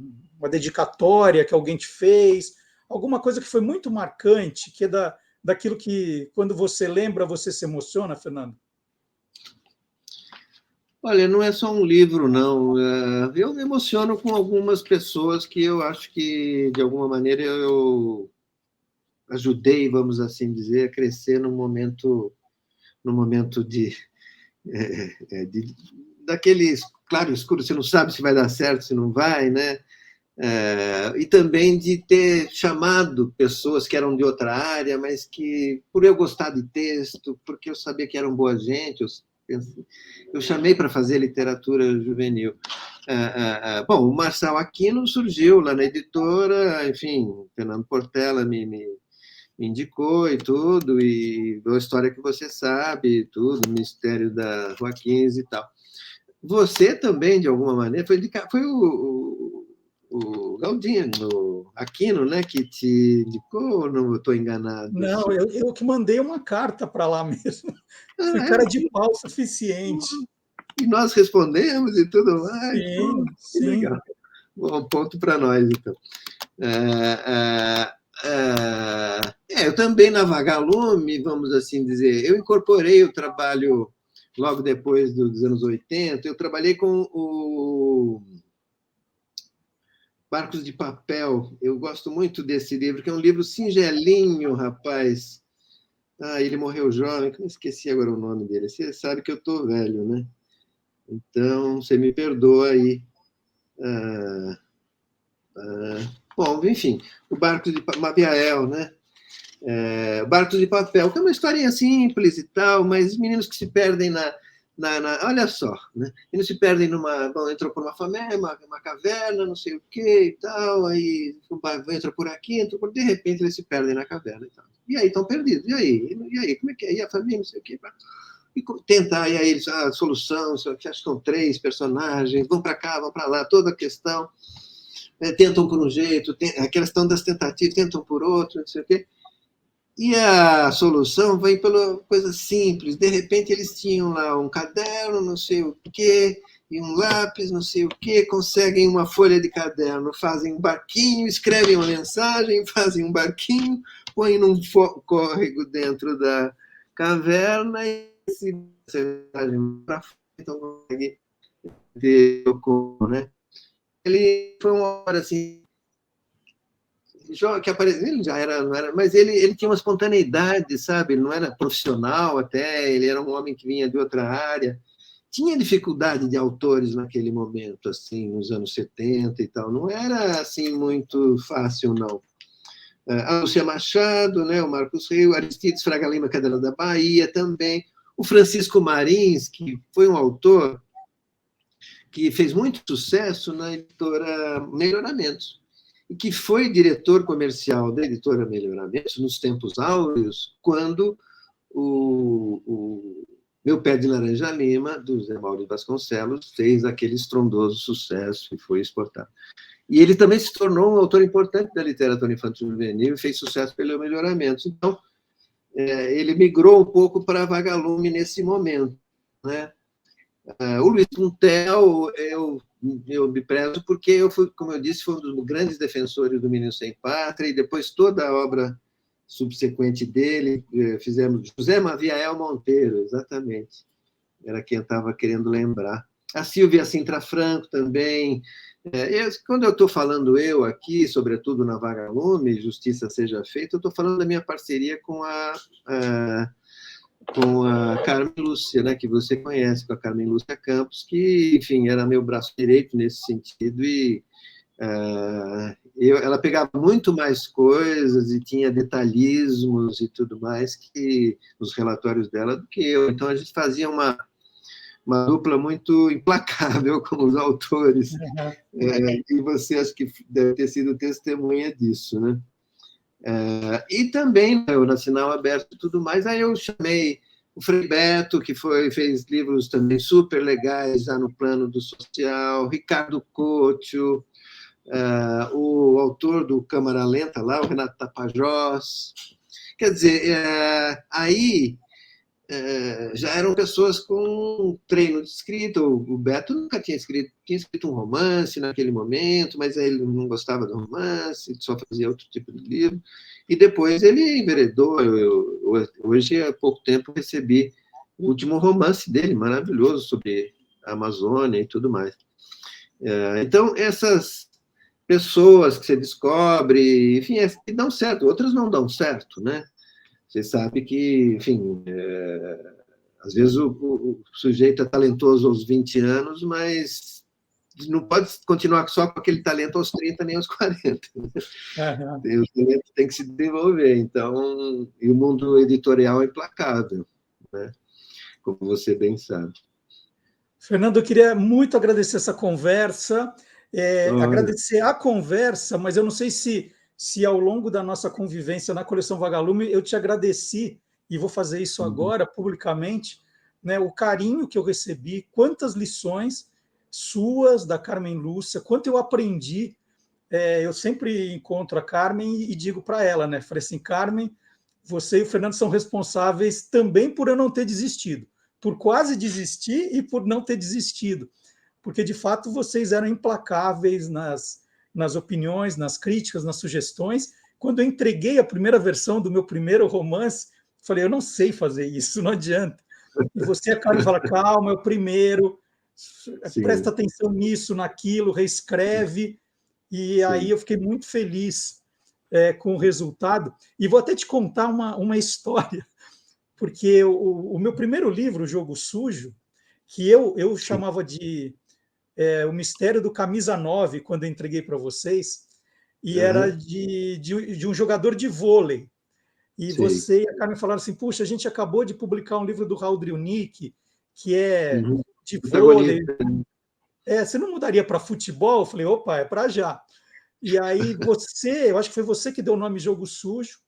dedicatória que alguém te fez? Alguma coisa que foi muito marcante, que é daquilo que, quando você lembra, você se emociona, Fernando? Olha, não é só um livro, não. Eu me emociono com algumas pessoas que eu acho que, de alguma maneira, eu ajudei, vamos assim dizer, a crescer no momento daquele claro escuro, você não sabe se vai dar certo, se não vai, né? E também de ter chamado pessoas que eram de outra área, mas que, por eu gostar de texto, porque eu sabia que eram boa gente, eu chamei para fazer literatura juvenil. Bom, o Marçal Aquino surgiu lá na editora, enfim, Fernando Portela me indicou e tudo, e a história que você sabe, tudo, Mistério da Rua 15 e tal. Você também, de alguma maneira, foi o Galdino, Aquino, né, que te indicou, ou não estou enganado? Não, eu que mandei uma carta para lá mesmo. Fui cara de pau suficiente. E nós respondemos e tudo mais. Sim, Que legal. Bom ponto para nós, então. Eu também na Vagalume, vamos assim dizer, eu incorporei o trabalho logo depois dos anos 80, eu trabalhei com o Barcos de Papel, eu gosto muito desse livro, que é um livro singelinho, rapaz. Ele morreu jovem, que eu esqueci agora o nome dele. Você sabe que eu estou velho, né? Então, você me perdoa aí. Bom, enfim, o Barcos de Maviael, né? Barcos de Papel, que é uma historinha simples e tal, mas meninos que se perdem olha só, né? Eles se perdem entrou por uma família, uma caverna, não sei o que e tal, aí entra por aqui, de repente eles se perdem na caverna e tal. E aí estão perdidos, e aí, como é que é? E a família, não sei o que, e tentar, e aí eles, a solução, acho que são 3 personagens, vão para cá, vão para lá, toda a questão, tentam por um jeito, a questão das tentativas, tentam por outro, não sei o quê. E a solução vem pela coisa simples. De repente, eles tinham lá um caderno, não sei o quê, e um lápis, não sei o quê, conseguem uma folha de caderno, fazem um barquinho, escrevem uma mensagem, fazem um barquinho, põem num córrego dentro da caverna e se mensagem para fora, então consegue ver como, né? Ele foi uma hora assim que apareceu, ele já era, não era, mas ele tinha uma espontaneidade, sabe? Ele não era profissional até, ele era um homem que vinha de outra área. Tinha dificuldade de autores naquele momento, assim, nos anos 70 e tal. Não era, assim, muito fácil, não. A Lúcia Machado, né, o Marcos Rio, Aristides Fraga Lima, Cadeira da Bahia também. O Francisco Marins, que foi um autor que fez muito sucesso na editora Melhoramentos, e que foi diretor comercial da editora Melhoramentos nos tempos áureos, quando o Meu Pé de Laranja Lima, do Zé Mauro Vasconcelos, fez aquele estrondoso sucesso e foi exportado. E ele também se tornou um autor importante da literatura infantil juvenil e fez sucesso pelo Melhoramentos. Então, ele migrou um pouco para a Vagalume nesse momento, né? O Luiz Puntel, eu me prezo porque eu fui, como eu disse, foi um dos grandes defensores do Menino Sem Pátria, e depois toda a obra subsequente dele, fizemos José Maviael Monteiro, exatamente, era quem eu estava querendo lembrar. A Silvia Sintra Franco também. Quando eu estou falando eu aqui, sobretudo na Vagalume, Justiça Seja Feita, eu estou falando da minha parceria com a Carmen Lúcia, né, que você conhece, com a Carmen Lúcia Campos, que, enfim, era meu braço direito nesse sentido, e ela pegava muito mais coisas e tinha detalhismos e tudo mais que nos relatórios dela do que eu. Então, a gente fazia uma dupla muito implacável com os autores, e você acho que deve ter sido testemunha disso, né? E também eu, na Sinal Aberto e tudo mais, aí eu chamei o Frei Beto, que fez livros também super legais já no plano do social, Ricardo Couto, o autor do Câmara Lenta lá, o Renato Tapajós. Quer dizer, aí já eram pessoas com treino de escrita. O Beto nunca tinha escrito um romance naquele momento, mas ele não gostava do romance, só fazia outro tipo de livro. E depois ele enveredou. Hoje, há pouco tempo, recebi o último romance dele, maravilhoso, sobre a Amazônia e tudo mais. Então, essas pessoas que você descobre, enfim, que dão certo, outras não dão certo, né? Você sabe que, enfim, às vezes o sujeito é talentoso aos 20 anos, mas não pode continuar só com aquele talento aos 30 nem aos 40. Né? Uhum. O talento tem que se desenvolver. Então, e o mundo editorial é implacável, né? Como você bem sabe. Fernando, eu queria muito agradecer essa conversa, agradecer a conversa, mas eu não sei se ao longo da nossa convivência na coleção Vagalume eu te agradeci, e vou fazer isso agora publicamente, né, o carinho que eu recebi, quantas lições suas, da Carmen Lúcia, quanto eu aprendi. Eu sempre encontro a Carmen e digo para ela, né, falei assim, Carmen, você e o Fernando são responsáveis também por eu não ter desistido, por quase desistir e por não ter desistido, porque de fato vocês eram implacáveis nas opiniões, nas críticas, nas sugestões, Quando eu entreguei a primeira versão do meu primeiro romance, falei, eu não sei fazer isso, não adianta. E você, a Carmen, fala, calma, é o primeiro, presta atenção nisso, naquilo, reescreve. E aí eu fiquei muito feliz com o resultado. E vou até te contar uma história, porque o meu primeiro livro, O Jogo Sujo, que eu chamava de O Mistério do Camisa 9, quando eu entreguei para vocês, e era de um jogador de vôlei. E você e a Carmen falaram assim, puxa, a gente acabou de publicar um livro do Raul Driunik, que é de vôlei. Você não mudaria para futebol? Eu falei, opa, é para já. E aí eu acho que foi você que deu o nome Jogo Sujo,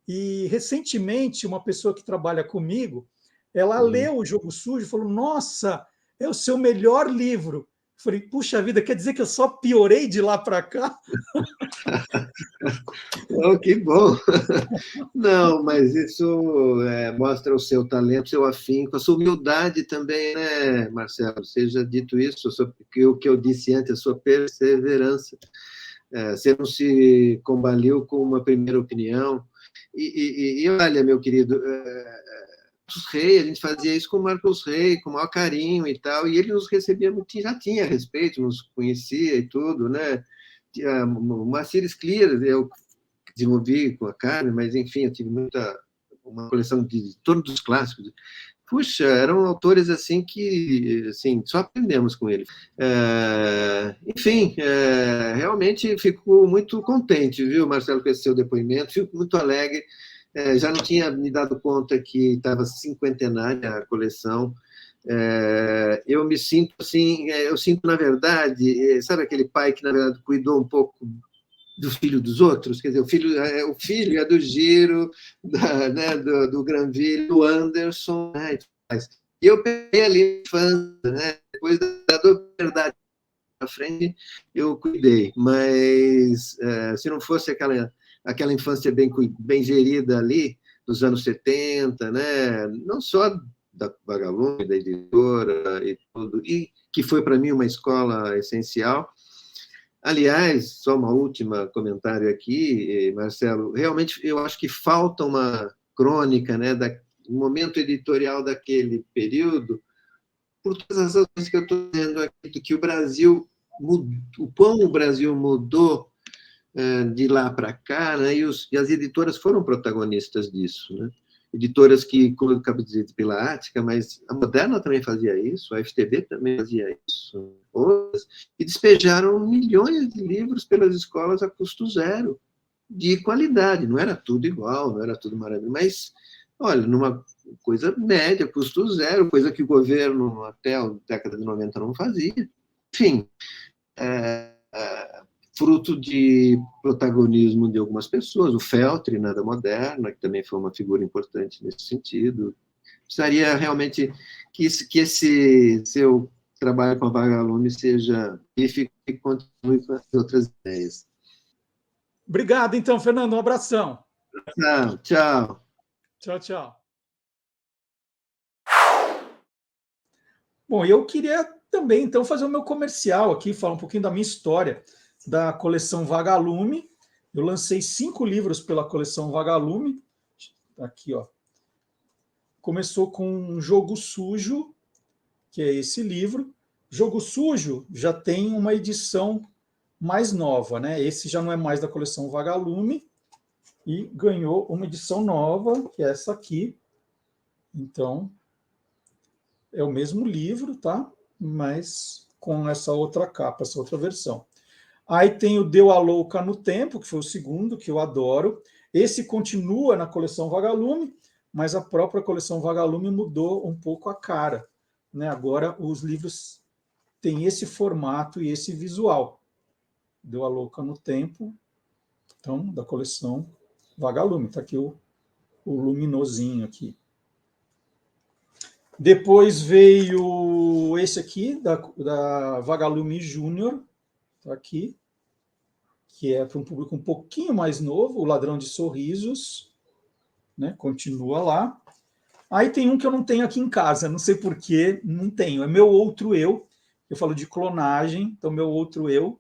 e recentemente uma pessoa que trabalha comigo, ela leu o Jogo Sujo e falou, nossa, é o seu melhor livro. Eu falei, puxa vida, quer dizer que eu só piorei de lá para cá? Oh, que bom! Não, mas isso mostra o seu talento, seu afinco, a sua humildade também, né, Marcelo? Seja dito isso, o que eu disse antes, a sua perseverança. Você não se combaliu com uma primeira opinião. E olha, meu querido, Marcos Rey, a gente fazia isso com o Marcos Rey, com o maior carinho e tal, e ele nos recebia muito, já tinha respeito, nos conhecia e tudo, né? O Marcílio Clear, eu desenvolvi com a Carmen, mas, enfim, eu tive uma coleção de todos os clássicos. Puxa, eram autores assim que assim, só aprendemos com eles. Enfim, realmente fico muito contente, viu, Marcelo, com esse seu depoimento, fico muito alegre. Já não tinha me dado conta que estava cinquentenária a coleção. Eu me sinto assim, eu sinto, na verdade, sabe aquele pai que, na verdade, cuidou um pouco do filho dos outros, quer dizer, o filho é do Giro, né, do Granville, do Anderson, né, e eu peguei ali fã, né, depois da verdade na frente, eu cuidei, mas se não fosse aquela infância bem gerida ali, dos anos 70, né, não só da Vagalume, da editora e tudo, e que foi para mim uma escola essencial. Aliás, só uma última comentário aqui, Marcelo, realmente eu acho que falta uma crônica, né, do momento editorial daquele período, por todas as razões que eu estou dizendo aqui, que o Brasil, o quão o Brasil mudou de lá para cá, né, e as editoras foram protagonistas disso, né? Editoras que, como eu acabei de dizer, pela Ática, mas a Moderna também fazia isso, a FTB também fazia isso, e despejaram milhões de livros pelas escolas a custo zero, de qualidade, não era tudo igual, não era tudo maravilhoso, mas, olha, numa coisa média, custo zero, coisa que o governo até a década de 90 não fazia. Enfim, fruto de protagonismo de algumas pessoas, o Feltri, na da Moderna, que também foi uma figura importante nesse sentido. Precisaria realmente que esse seu trabalho com a Vagalume seja e continue com as outras ideias. Obrigado, então, Fernando. Um abração. Tchau, tchau. Tchau, tchau. Bom, eu queria também, então, fazer o meu comercial aqui, falar um pouquinho da minha história da coleção Vagalume. Eu lancei 5 livros pela coleção Vagalume. Aqui, ó. Começou com Jogo Sujo, que é esse livro. Jogo Sujo já tem uma edição mais nova, né? Esse já não é mais da coleção Vagalume e ganhou uma edição nova, que é essa aqui. Então, é o mesmo livro, tá? Mas com essa outra capa, essa outra versão. Aí tem o Deu a Louca no Tempo, que foi o segundo, que eu adoro. Esse continua na coleção Vagalume, mas a própria coleção Vagalume mudou um pouco a cara, né? Agora os livros têm esse formato e esse visual. Deu a Louca no Tempo, então, da coleção Vagalume. Está aqui o luminosinho aqui. Depois veio esse aqui, da Vagalume Júnior, está aqui, que é para um público um pouquinho mais novo, O Ladrão de Sorrisos, né? Continua lá. Aí tem um que eu não tenho aqui em casa, não sei porquê, não tenho. É Meu Outro Eu. Eu falo de clonagem, então Meu Outro Eu.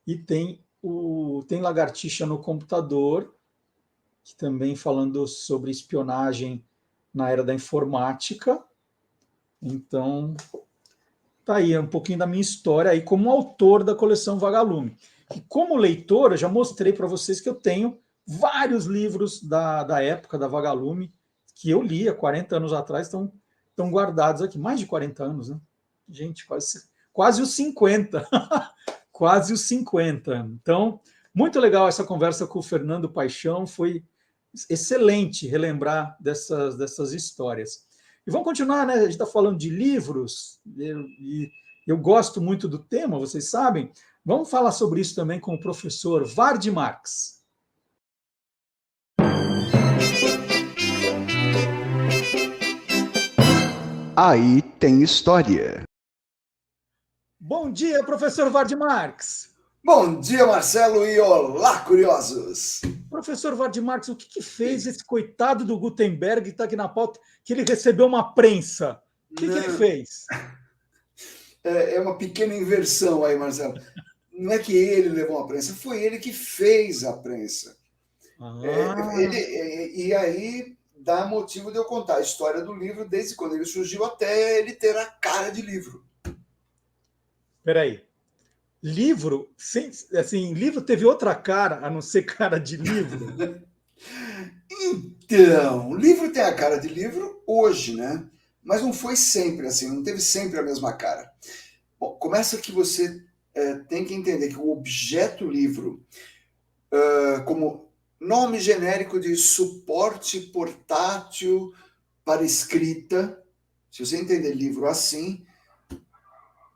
E tem tem Lagartixa no Computador, que também falando sobre espionagem na era da informática. Então, tá aí um pouquinho da minha história aí como autor da coleção Vagalume. E como leitor, eu já mostrei para vocês que eu tenho vários livros da época da Vagalume que eu li há 40 anos atrás, estão guardados aqui. Mais de 40 anos, né? Gente, quase os 50. Quase os 50. Então, muito legal essa conversa com o Fernando Paixão. Foi excelente relembrar dessas histórias. E vamos continuar, né? A gente está falando de livros, e eu gosto muito do tema, vocês sabem. Vamos falar sobre isso também com o professor Vardy Marx. Aí tem história. Bom dia, professor Vardy Marx. Bom dia, Marcelo, e olá, curiosos! Professor Vardy Marx, o que fez esse coitado do Gutenberg, que está aqui na pauta, que ele recebeu uma prensa? O que ele fez? É uma pequena inversão aí, Marcelo. Não é que ele levou uma prensa, foi ele que fez a prensa. E aí dá motivo de eu contar a história do livro, desde quando ele surgiu até ele ter a cara de livro. Espera aí. Livro, assim, livro teve outra cara, a não ser cara de livro? Então, o livro tem a cara de livro hoje, né? Mas não foi sempre assim, não teve sempre a mesma cara. Bom, começa que você tem que entender que o objeto livro, como nome genérico de suporte portátil para escrita, se você entender livro assim,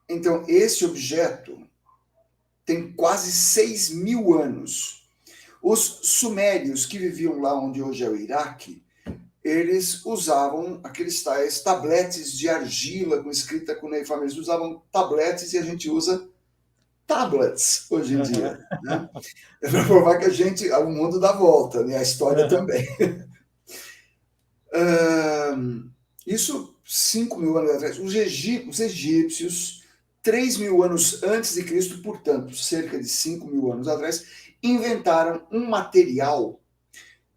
então esse objeto tem quase 6.000 anos. Os sumérios que viviam lá onde hoje é o Iraque, eles usavam aqueles tais tabletes de argila com escrita cuneiforme. Eles usavam tabletes e a gente usa tablets hoje em dia. Né? É para provar que o mundo dá volta, né? A história também. Isso 5.000 anos atrás. Os egípcios, 3.000 anos antes de Cristo, portanto, cerca de 5.000 anos atrás, inventaram um material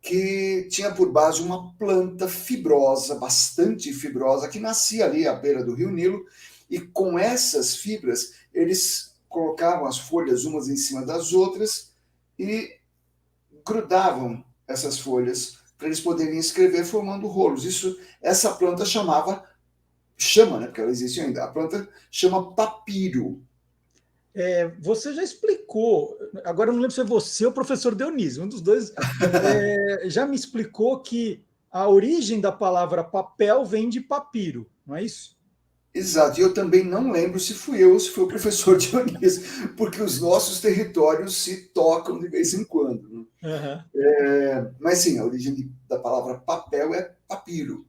que tinha por base uma planta fibrosa, bastante fibrosa, que nascia ali à beira do rio Nilo, e com essas fibras eles colocavam as folhas umas em cima das outras e grudavam essas folhas para eles poderem escrever formando rolos. Essa planta chama, né, porque ela existe ainda, a planta chama papiro. Você já explicou, agora eu não lembro se é você ou o professor Dionísio, um dos dois já me explicou que a origem da palavra papel vem de papiro, não é isso? Exato, e eu também não lembro se fui eu ou se foi o professor Dionísio, porque os nossos territórios se tocam de vez em quando. Né? Uhum. Mas sim, a origem da palavra papel é papiro.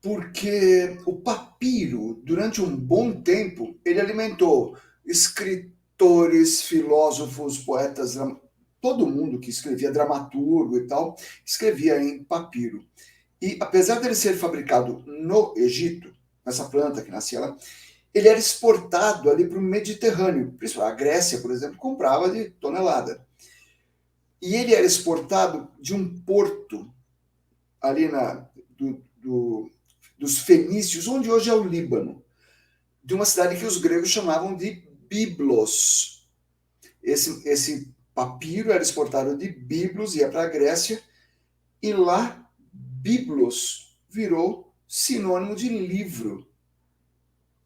Porque o papiro, durante um bom tempo, ele alimentou escritores, filósofos, poetas, todo mundo que escrevia, dramaturgo e tal, escrevia em papiro. E apesar dele ser fabricado no Egito, essa planta que nascia lá, ele era exportado ali para o Mediterrâneo. A Grécia, por exemplo, comprava de tonelada. E ele era exportado de um porto ali dos fenícios, onde hoje é o Líbano, de uma cidade que os gregos chamavam de Biblos. Esse papiro era exportado de Biblos, ia para a Grécia, e lá Biblos virou sinônimo de livro.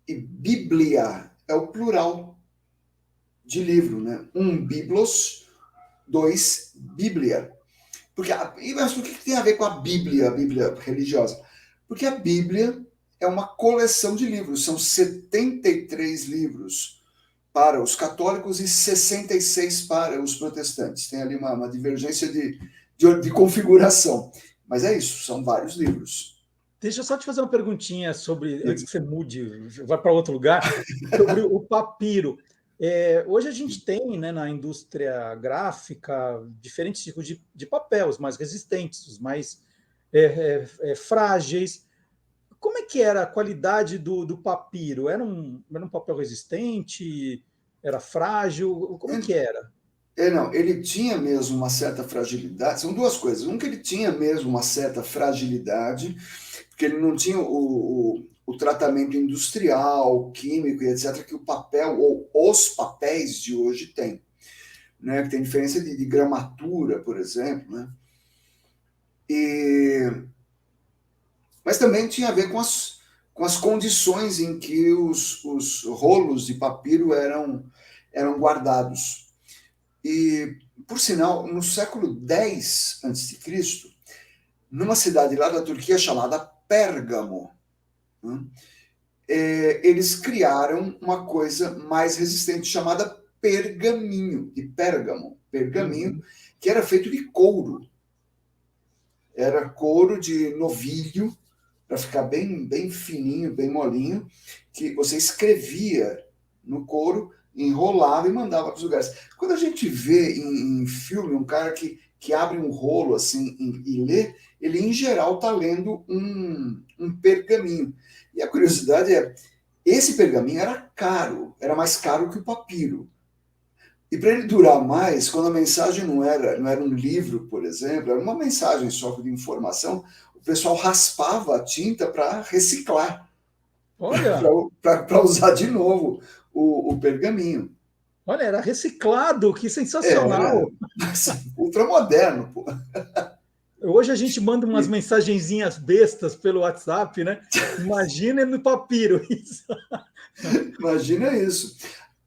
E Bíblia é o plural de livro, né? 1 Biblos, 2 Bíblia. Mas por que tem a ver com a Bíblia religiosa? Porque a Bíblia é uma coleção de livros, são 73 livros para os católicos e 66 para os protestantes. Tem ali uma divergência de configuração. Mas é isso, são vários livros. Deixa eu só te fazer uma perguntinha sobre, antes que você mude, vai para outro lugar, sobre o papiro. Hoje a gente tem, né, na indústria gráfica diferentes tipos de papel, os mais resistentes, os mais frágeis. Como é que era a qualidade do papiro? Era um papel resistente? Era frágil? Como que era? Não, ele tinha mesmo uma certa fragilidade. São duas coisas. Um, que ele tinha mesmo uma certa fragilidade, porque ele não tinha o tratamento industrial, químico e etc., que o papel ou os papéis de hoje têm. Né? Que tem diferença de gramatura, por exemplo. Né? Mas também tinha a ver com as condições em que os rolos de papiro eram guardados. E, por sinal, no século X a.C., numa cidade lá da Turquia chamada Pérgamo, né, eles criaram uma coisa mais resistente chamada pergaminho, de Pérgamo. Pergaminho, que era feito de couro. Era couro de novilho, para ficar bem, bem fininho, bem molinho, que você escrevia no couro, enrolava e mandava para os lugares. Quando a gente vê em filme um cara que abre um rolo assim e lê, ele em geral está lendo um pergaminho. E a curiosidade esse pergaminho era caro, era mais caro que o papiro. E para ele durar mais, quando a mensagem não era um livro, por exemplo, era uma mensagem só de informação, o pessoal raspava a tinta para reciclar, para usar de novo o pergaminho. Olha, era reciclado, que sensacional. Ultramoderno, pô. Hoje a gente manda umas mensagenzinhas bestas pelo WhatsApp, né? Imagina no papiro isso. Imagina isso.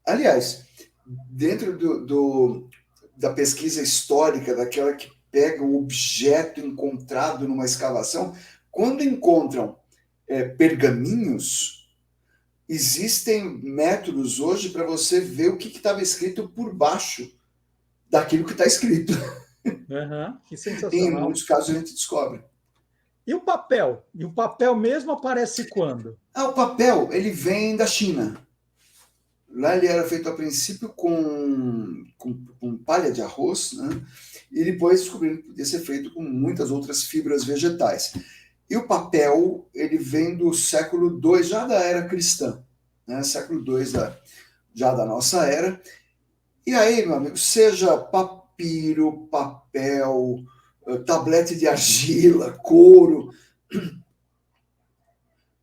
Aliás, dentro da pesquisa histórica, daquela que pega o objeto encontrado numa escavação, quando encontram pergaminhos, existem métodos hoje para você ver o que estava escrito por baixo daquilo que está escrito. Que sensacional. Em muitos casos a gente descobre. E o papel? E o papel mesmo aparece quando? O papel, ele vem da China. Lá ele era feito a princípio com palha de arroz, né? E depois descobriram que podia ser feito com muitas outras fibras vegetais. E o papel, ele vem do século II, já da era cristã, né? Século II já da nossa era. E aí, meu amigo, seja papiro, papel, tablete de argila, couro,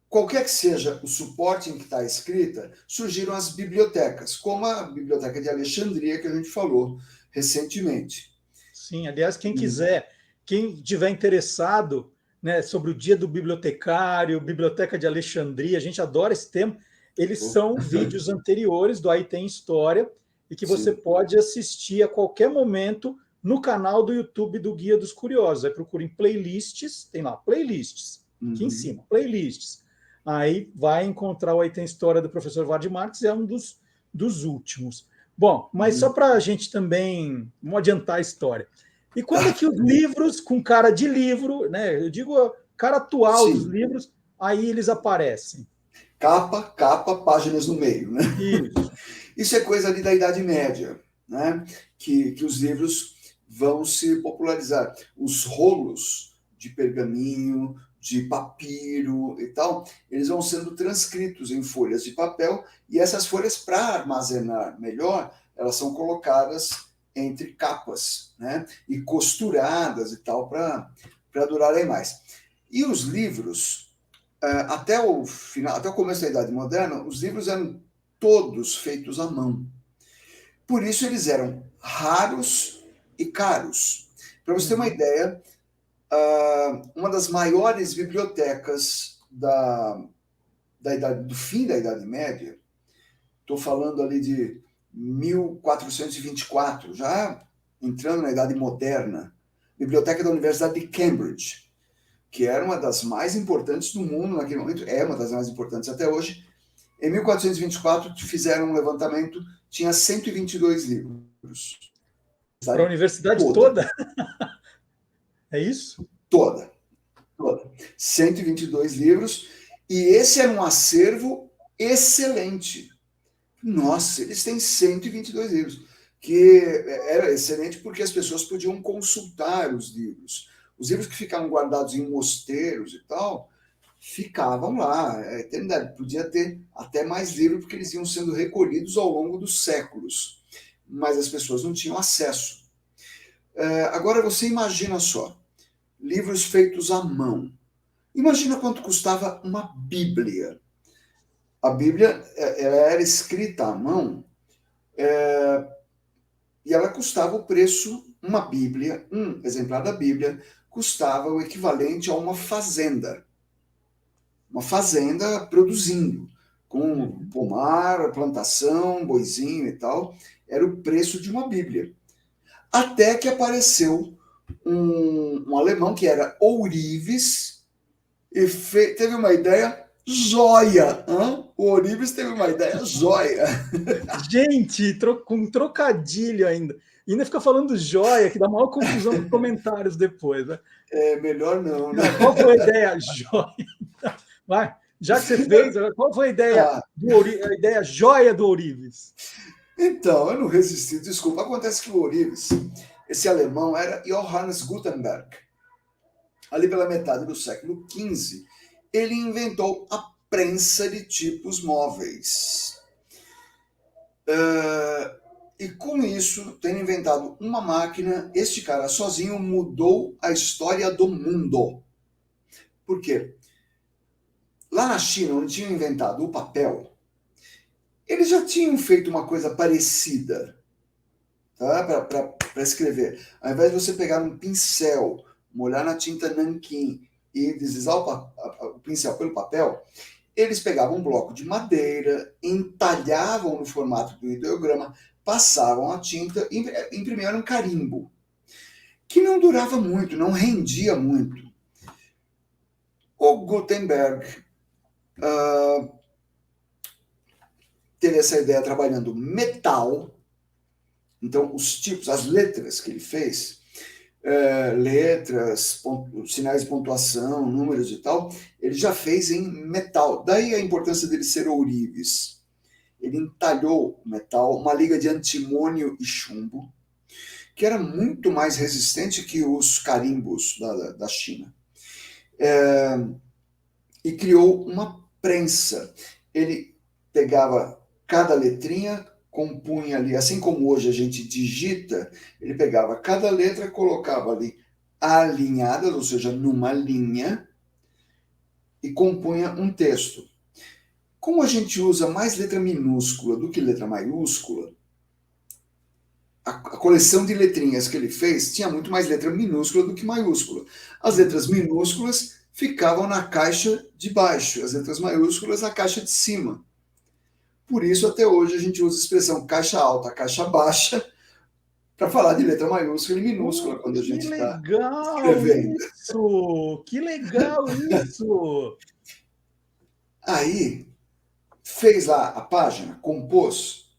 qualquer que seja o suporte em que está escrita, surgiram as bibliotecas, como a Biblioteca de Alexandria, que a gente falou recentemente. Sim, aliás, quem quiser, quem tiver interessado, né, sobre o Dia do Bibliotecário, Biblioteca de Alexandria, a gente adora esse tema, eles são vídeos anteriores do Aí Tem História, e que você pode assistir a qualquer momento no canal do YouTube do Guia dos Curiosos. Aí procurem playlists, tem lá, playlists, aqui em cima, playlists. Aí vai encontrar o Aí Tem História do professor Wade Marques, é um dos últimos. Bom, mas só para a gente também, vamos adiantar a história. E quando é que os livros, com cara de livro, né, eu digo cara atual dos livros, aí eles aparecem? Capa, páginas no meio, né? Isso é coisa ali da Idade Média, né? Que os livros vão se popularizar. Os rolos de pergaminho, de papiro e tal, eles vão sendo transcritos em folhas de papel, e essas folhas, para armazenar melhor, elas são colocadas entre capas, né? E costuradas e tal, para durarem mais. E os livros, até o começo da Idade Moderna, os livros eram todos feitos à mão. Por isso eles eram raros e caros. Para você ter uma ideia, uma das maiores bibliotecas do fim da Idade Média, estou falando ali de 1424, já entrando na Idade Moderna, Biblioteca da Universidade de Cambridge, que era uma das mais importantes do mundo naquele momento, é uma das mais importantes até hoje. Em 1424, fizeram um levantamento, tinha 122 livros. Para a universidade toda? É isso? Toda. 122 livros. E esse era um acervo excelente. Nossa, eles têm 122 livros. Que era excelente porque as pessoas podiam consultar os livros. Os livros que ficavam guardados em mosteiros e tal, ficavam lá, a eternidade. Podia ter até mais livro, porque eles iam sendo recolhidos ao longo dos séculos, mas as pessoas não tinham acesso. Agora você imagina só, livros feitos à mão. Imagina quanto custava uma Bíblia. A Bíblia ela era escrita à mão, e ela custava o preço, uma Bíblia, um exemplar da Bíblia, custava o equivalente a uma fazenda. Uma fazenda produzindo, com pomar, plantação, boizinho e tal. Era o preço de uma Bíblia. Até que apareceu um alemão que era ourives e teve uma ideia joia. O Ourives teve uma ideia joia. Gente, com trocadilho ainda. E ainda fica falando joia, que dá maior confusão nos comentários depois. Né? Melhor não, né? Qual foi a ideia joia? Vai, já que você fez, qual foi a ideia, a ideia joia do Ourives? Então, eu não resisti, desculpa. Acontece que o Ourives, esse alemão, era Johannes Gutenberg. Ali pela metade do século XV, ele inventou a prensa de tipos móveis. E com isso, tendo inventado uma máquina, este cara sozinho mudou a história do mundo. Por quê? Lá na China, onde tinham inventado o papel, eles já tinham feito uma coisa parecida, tá? Para escrever. Ao invés de você pegar um pincel, molhar na tinta nanquim e deslizar o pincel pelo papel, eles pegavam um bloco de madeira, entalhavam no formato do ideograma, passavam a tinta e imprimiam um carimbo, que não durava muito, não rendia muito. O Gutenberg teve essa ideia trabalhando metal. Então, os tipos, as letras que ele fez, letras, sinais de pontuação, números e tal, ele já fez em metal. Daí a importância dele ser ourives. Ele entalhou o metal, uma liga de antimônio e chumbo, que era muito mais resistente que os carimbos da China. E criou uma prensa. Ele pegava cada letrinha, compunha ali, assim como hoje a gente digita, ele pegava cada letra, colocava ali alinhadas, ou seja, numa linha, e compunha um texto. Como a gente usa mais letra minúscula do que letra maiúscula, a coleção de letrinhas que ele fez tinha muito mais letra minúscula do que maiúscula. As letras minúsculas ficavam na caixa de baixo, as letras maiúsculas na caixa de cima. Por isso, até hoje, a gente usa a expressão caixa alta, caixa baixa, para falar de letra maiúscula e minúscula quando a gente está escrevendo. Isso! Que legal isso! Aí, fez lá a página, compôs,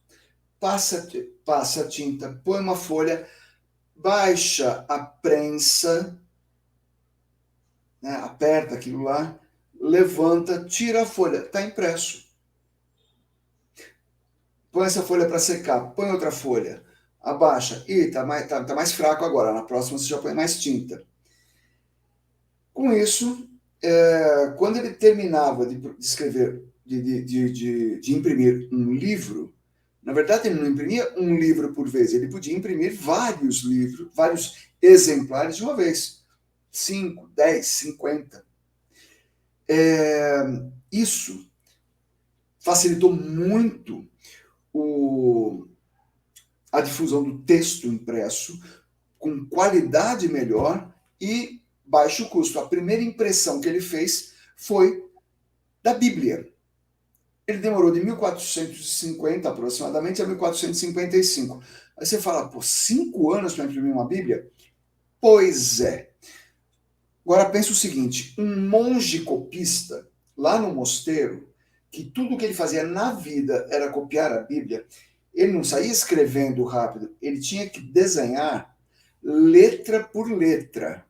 passa a tinta, põe uma folha, baixa a prensa, né, aperta aquilo lá, levanta, tira a folha, está impresso. Põe essa folha para secar, põe outra folha, abaixa, tá mais fraco agora, na próxima você já põe mais tinta. Com isso, quando ele terminava de escrever, de imprimir um livro, na verdade ele não imprimia um livro por vez, ele podia imprimir vários livros, vários exemplares de uma vez, 5, 10, 50. Isso facilitou muito a difusão do texto impresso com qualidade melhor e baixo custo. A primeira impressão que ele fez foi da Bíblia. Ele demorou de 1450 aproximadamente a 1455. Aí você fala, 5 anos para imprimir uma Bíblia? Pois é. Agora pensa o seguinte, um monge copista lá no mosteiro, que tudo que ele fazia na vida era copiar a Bíblia, ele não saía escrevendo rápido, ele tinha que desenhar letra por letra.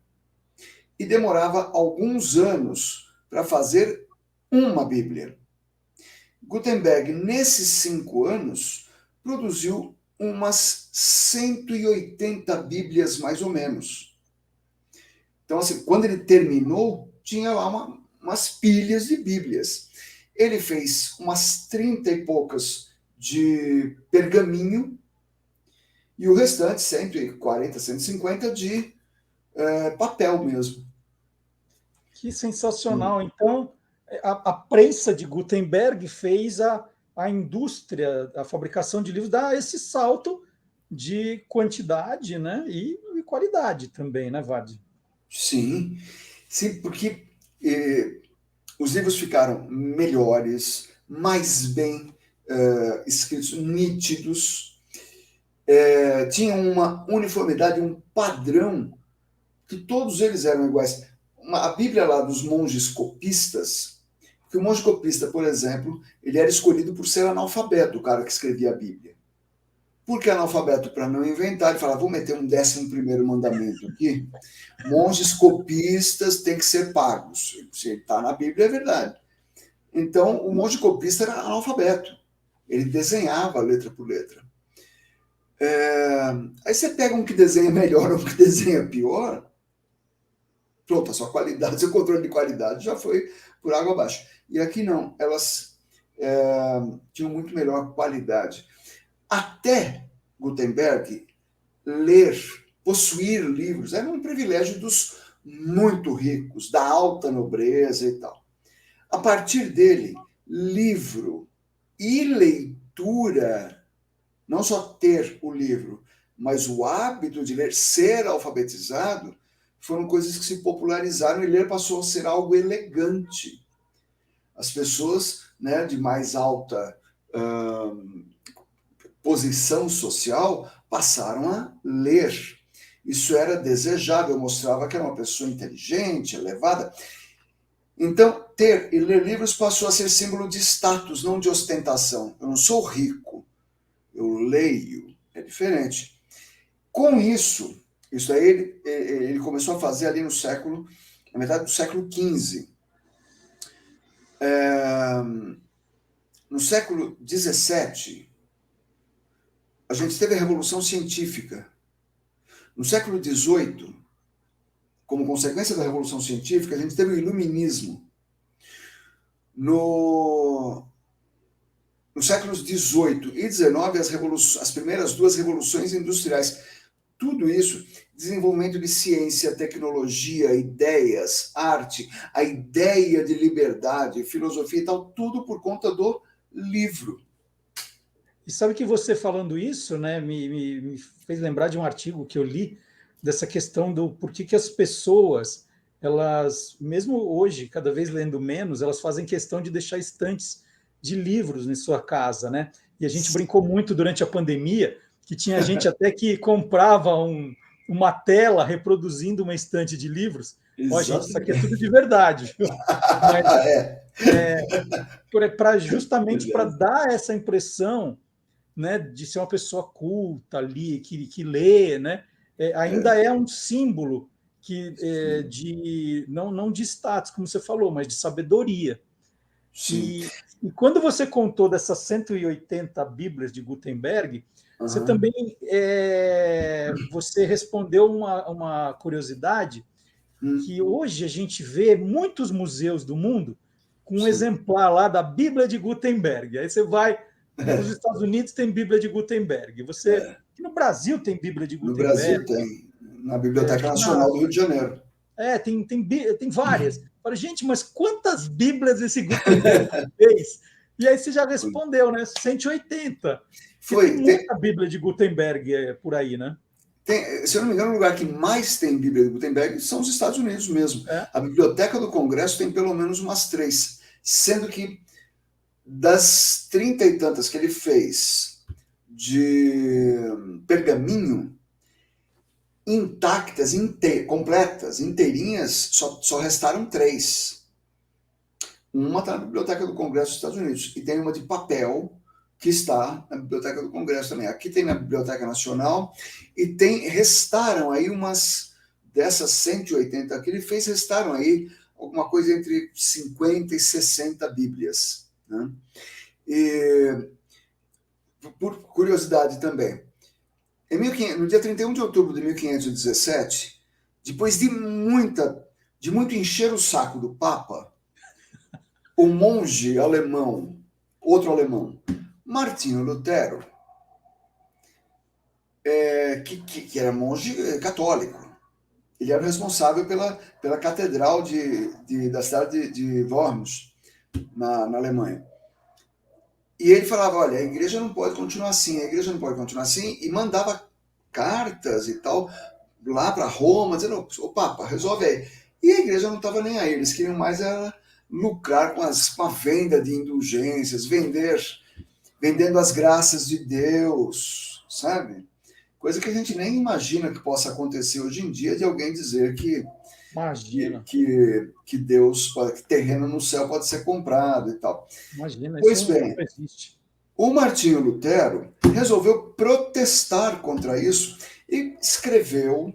E demorava alguns anos para fazer uma Bíblia. Gutenberg, nesses 5 anos, produziu umas 180 Bíblias, mais ou menos. Então, assim, quando ele terminou, tinha lá umas pilhas de Bíblias. Ele fez umas 30 e poucas de pergaminho e o restante, 140, 150 de papel mesmo. Que sensacional. Então, a prensa de Gutenberg fez a indústria, a fabricação de livros, dar esse salto de quantidade, né? E qualidade também, né, Vard? Sim, sim, porque os livros ficaram melhores, mais bem escritos, nítidos, tinham uma uniformidade, um padrão, que todos eles eram iguais. A Bíblia lá dos monges copistas, porque o monge copista, por exemplo, ele era escolhido por ser analfabeto, o cara que escrevia a Bíblia. Por que analfabeto? Para não inventar, ele falava, vou meter um 11º mandamento aqui. Monges copistas têm que ser pagos. Se está na Bíblia, é verdade. Então, o monge copista era analfabeto. Ele desenhava letra por letra. Aí você pega um que desenha melhor ou um que desenha pior, pronto, a sua qualidade, seu controle de qualidade já foi por água abaixo. E aqui não, elas tinham muito melhor qualidade. Até Gutenberg ler, possuir livros, era um privilégio dos muito ricos, da alta nobreza e tal. A partir dele, livro e leitura, não só ter o livro, mas o hábito de ler, ser alfabetizado, foram coisas que se popularizaram e ler passou a ser algo elegante. As pessoas, né, de mais alta posição social passaram a ler. Isso era desejável, mostrava que era uma pessoa inteligente, elevada. Então, ter e ler livros passou a ser símbolo de status, não de ostentação. Eu não sou rico, eu leio, é diferente. Com isso aí ele começou a fazer ali na metade do século XV. No século XVII, a gente teve a Revolução Científica. No século XVIII, como consequência da Revolução Científica, a gente teve o Iluminismo. No séculos XVIII e XIX, as primeiras duas revoluções industriais. Tudo isso, desenvolvimento de ciência, tecnologia, ideias, arte, a ideia de liberdade, filosofia e tal, tudo por conta do livro. E sabe que você falando isso, né, me fez lembrar de um artigo que eu li dessa questão do porquê que as pessoas, elas, mesmo hoje, cada vez lendo menos, elas fazem questão de deixar estantes de livros em sua casa, né? E a gente brincou muito durante a pandemia, que tinha gente até que comprava uma tela reproduzindo uma estante de livros. Ó, gente, isso aqui é tudo de verdade. Justamente para dar essa impressão, né, de ser uma pessoa culta ali, que lê, né? Ainda é um símbolo de não de status, como você falou, mas de sabedoria. E quando você contou dessas 180 Bíblias de Gutenberg, você também você respondeu uma curiosidade que hoje a gente vê muitos museus do mundo com um exemplar lá da Bíblia de Gutenberg. Aí você vai nos Estados Unidos, tem Bíblia de Gutenberg. Aqui no Brasil tem Bíblia de Gutenberg. No Brasil tem, na Biblioteca Nacional do Rio de Janeiro. Tem várias. Falei, gente, mas quantas Bíblias esse Gutenberg fez? E aí você já respondeu, né? 180. Tem muita Bíblia de Gutenberg por aí, né? Se eu não me engano, o lugar que mais tem Bíblia de Gutenberg são os Estados Unidos mesmo. A Biblioteca do Congresso tem pelo menos umas 3, sendo que das 30 e tantas que ele fez de pergaminho, intactas, completas, inteirinhas, só restaram 3. Uma está na Biblioteca do Congresso dos Estados Unidos e tem uma de papel que está na Biblioteca do Congresso também. Aqui tem na Biblioteca Nacional e restaram aí umas dessas 180 que ele fez, restaram aí alguma coisa entre 50 e 60 Bíblias, né? E, por curiosidade também, no dia 31 de outubro de 1517, depois de muito encher o saco do Papa, o monge alemão, outro alemão, Martinho Lutero, que era monge católico. Ele era responsável pela catedral da cidade de Worms, na Alemanha. E ele falava, olha, a igreja não pode continuar assim, a igreja não pode continuar assim, e mandava cartas e tal, lá para Roma, dizendo, o Papa, resolve aí. E a igreja não estava nem aí, eles queriam mais era lucrar com a venda de indulgências, vendendo as graças de Deus, sabe? Coisa que a gente nem imagina que possa acontecer hoje em dia, de alguém dizer que Deus, que terreno no céu pode ser comprado e tal. Imagina, pois isso bem, não existe. O Martinho Lutero resolveu protestar contra isso e escreveu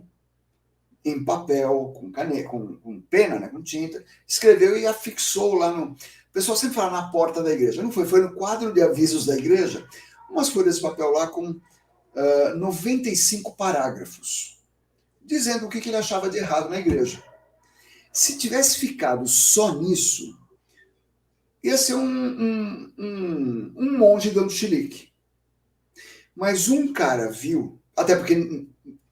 em papel, com caneta, com pena, né, com tinta, escreveu e afixou lá no... O pessoal sempre fala na porta da igreja. Não foi no quadro de avisos da igreja, umas folhas de papel lá com 95 parágrafos, dizendo o que ele achava de errado na igreja. Se tivesse ficado só nisso, ia ser um monge dando chilique. Mas um cara viu, até porque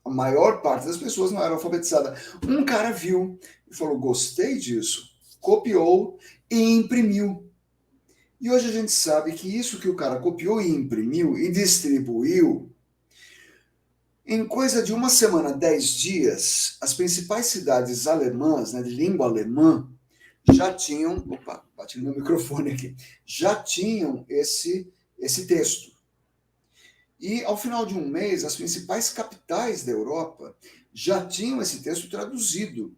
a maior parte das pessoas não era alfabetizada, um cara viu e falou, gostei disso, copiou e imprimiu. E hoje a gente sabe que isso que o cara copiou e imprimiu e distribuiu, em coisa de uma semana, 10 dias, as principais cidades alemãs, né, de língua alemã, já tinham, opa, bati no meu microfone aqui, já tinham esse texto. E, ao final de um mês, as principais capitais da Europa já tinham esse texto traduzido,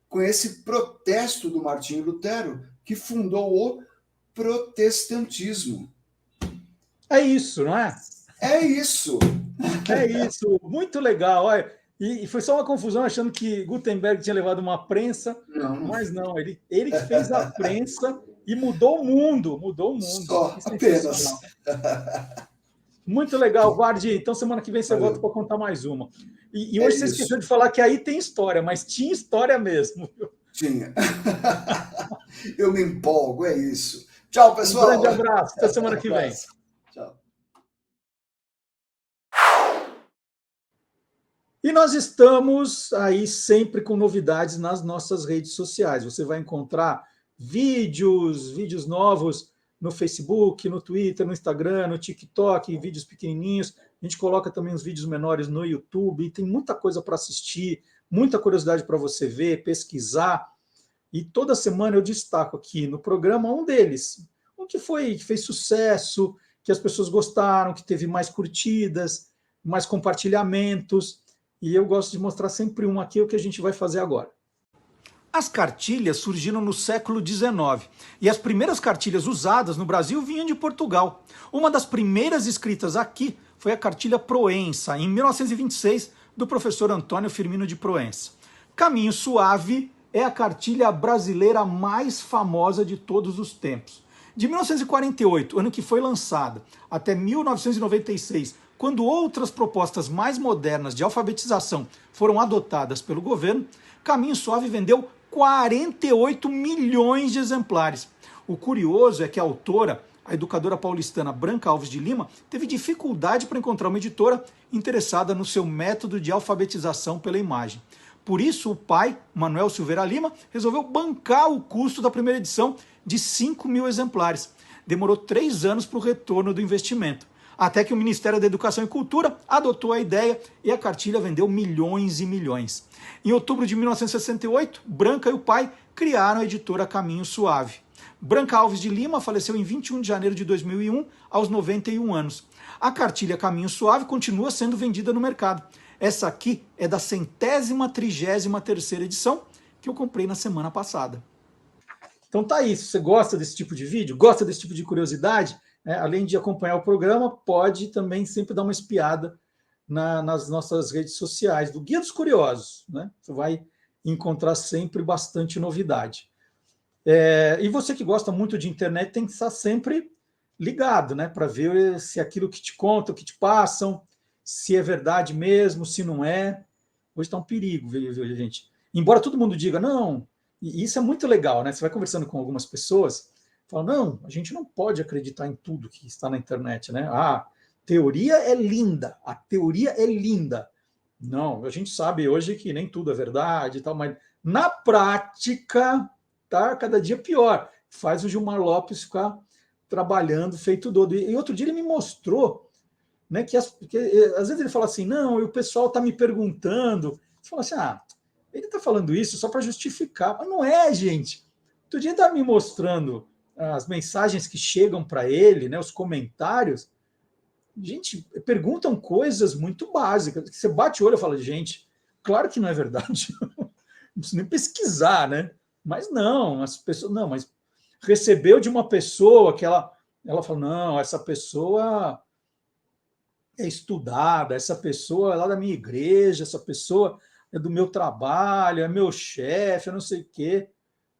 com esse protesto do Martinho Lutero, que fundou o protestantismo. É isso, não é? É isso. É isso, muito legal. Olha, e foi só uma confusão achando que Gutenberg tinha levado uma prensa, mas não, ele fez a prensa e mudou o mundo, Só, apenas. Muito legal, Vardy. Então, semana que vem você volta para contar mais uma. E hoje você esqueceu de falar que aí tem história, mas tinha história mesmo. Tinha. Eu me empolgo, é isso. Tchau, pessoal. Um grande abraço. Até semana que vem. Tchau. E nós estamos aí sempre com novidades nas nossas redes sociais. Você vai encontrar vídeos novos no Facebook, no Twitter, no Instagram, no TikTok, vídeos pequenininhos. A gente coloca também os vídeos menores no YouTube. E tem muita coisa para assistir, muita curiosidade para você ver, pesquisar. E toda semana eu destaco aqui no programa um deles, um que fez sucesso, que as pessoas gostaram, que teve mais curtidas, mais compartilhamentos. E eu gosto de mostrar sempre um aqui, o que a gente vai fazer agora. As cartilhas surgiram no século XIX, e as primeiras cartilhas usadas no Brasil vinham de Portugal. Uma das primeiras escritas aqui foi a cartilha Proença, em 1926, do professor Antônio Firmino de Proença. Caminho Suave é a cartilha brasileira mais famosa de todos os tempos. De 1948, ano que foi lançada, até 1996, quando outras propostas mais modernas de alfabetização foram adotadas pelo governo, Caminho Suave vendeu 48 milhões de exemplares. O curioso é que a autora, a educadora paulistana Branca Alves de Lima, teve dificuldade para encontrar uma editora interessada no seu método de alfabetização pela imagem. Por isso, o pai, Manuel Silveira Lima, resolveu bancar o custo da primeira edição de 5 mil exemplares. Demorou 3 anos para o retorno do investimento, até que o Ministério da Educação e Cultura adotou a ideia e a cartilha vendeu milhões e milhões. Em outubro de 1968, Branca e o pai criaram a editora Caminho Suave. Branca Alves de Lima faleceu em 21 de janeiro de 2001, aos 91 anos. A cartilha Caminho Suave continua sendo vendida no mercado. Essa aqui é da 133ª edição, que eu comprei na semana passada. Então tá isso. Você gosta desse tipo de vídeo? Gosta desse tipo de curiosidade? Além de acompanhar o programa, pode também sempre dar uma espiada nas nossas redes sociais, do Guia dos Curiosos, né? Você vai encontrar sempre bastante novidade. E você que gosta muito de internet tem que estar sempre ligado, né? Para ver se aquilo que te contam, que te passam, se é verdade mesmo, se não é. Hoje está um perigo, viu, gente? Embora todo mundo diga, não, E isso é muito legal, né? Você vai conversando com algumas pessoas, fala, não, a gente não pode acreditar em tudo que está na internet, né? Ah, teoria é linda, a teoria é linda. Não, a gente sabe hoje que nem tudo é verdade e tal, mas na prática tá cada dia pior. Faz o Gilmar Lopes ficar trabalhando feito doido. E outro dia ele me mostrou, né, que às vezes ele fala assim, não, e o pessoal está me perguntando. Você fala assim, ah, ele está falando isso só para justificar. Mas não é, gente. Outro dia ele está me mostrando as mensagens que chegam para ele, né, os comentários. Gente, perguntam coisas muito básicas. Você bate o olho e fala, gente, claro que não é verdade. Não preciso nem pesquisar, né? Mas não, as pessoas. Não, mas recebeu de uma pessoa que ela fala, não, essa pessoa é estudada, essa pessoa é lá da minha igreja, essa pessoa é do meu trabalho, é meu chefe, eu não sei o quê.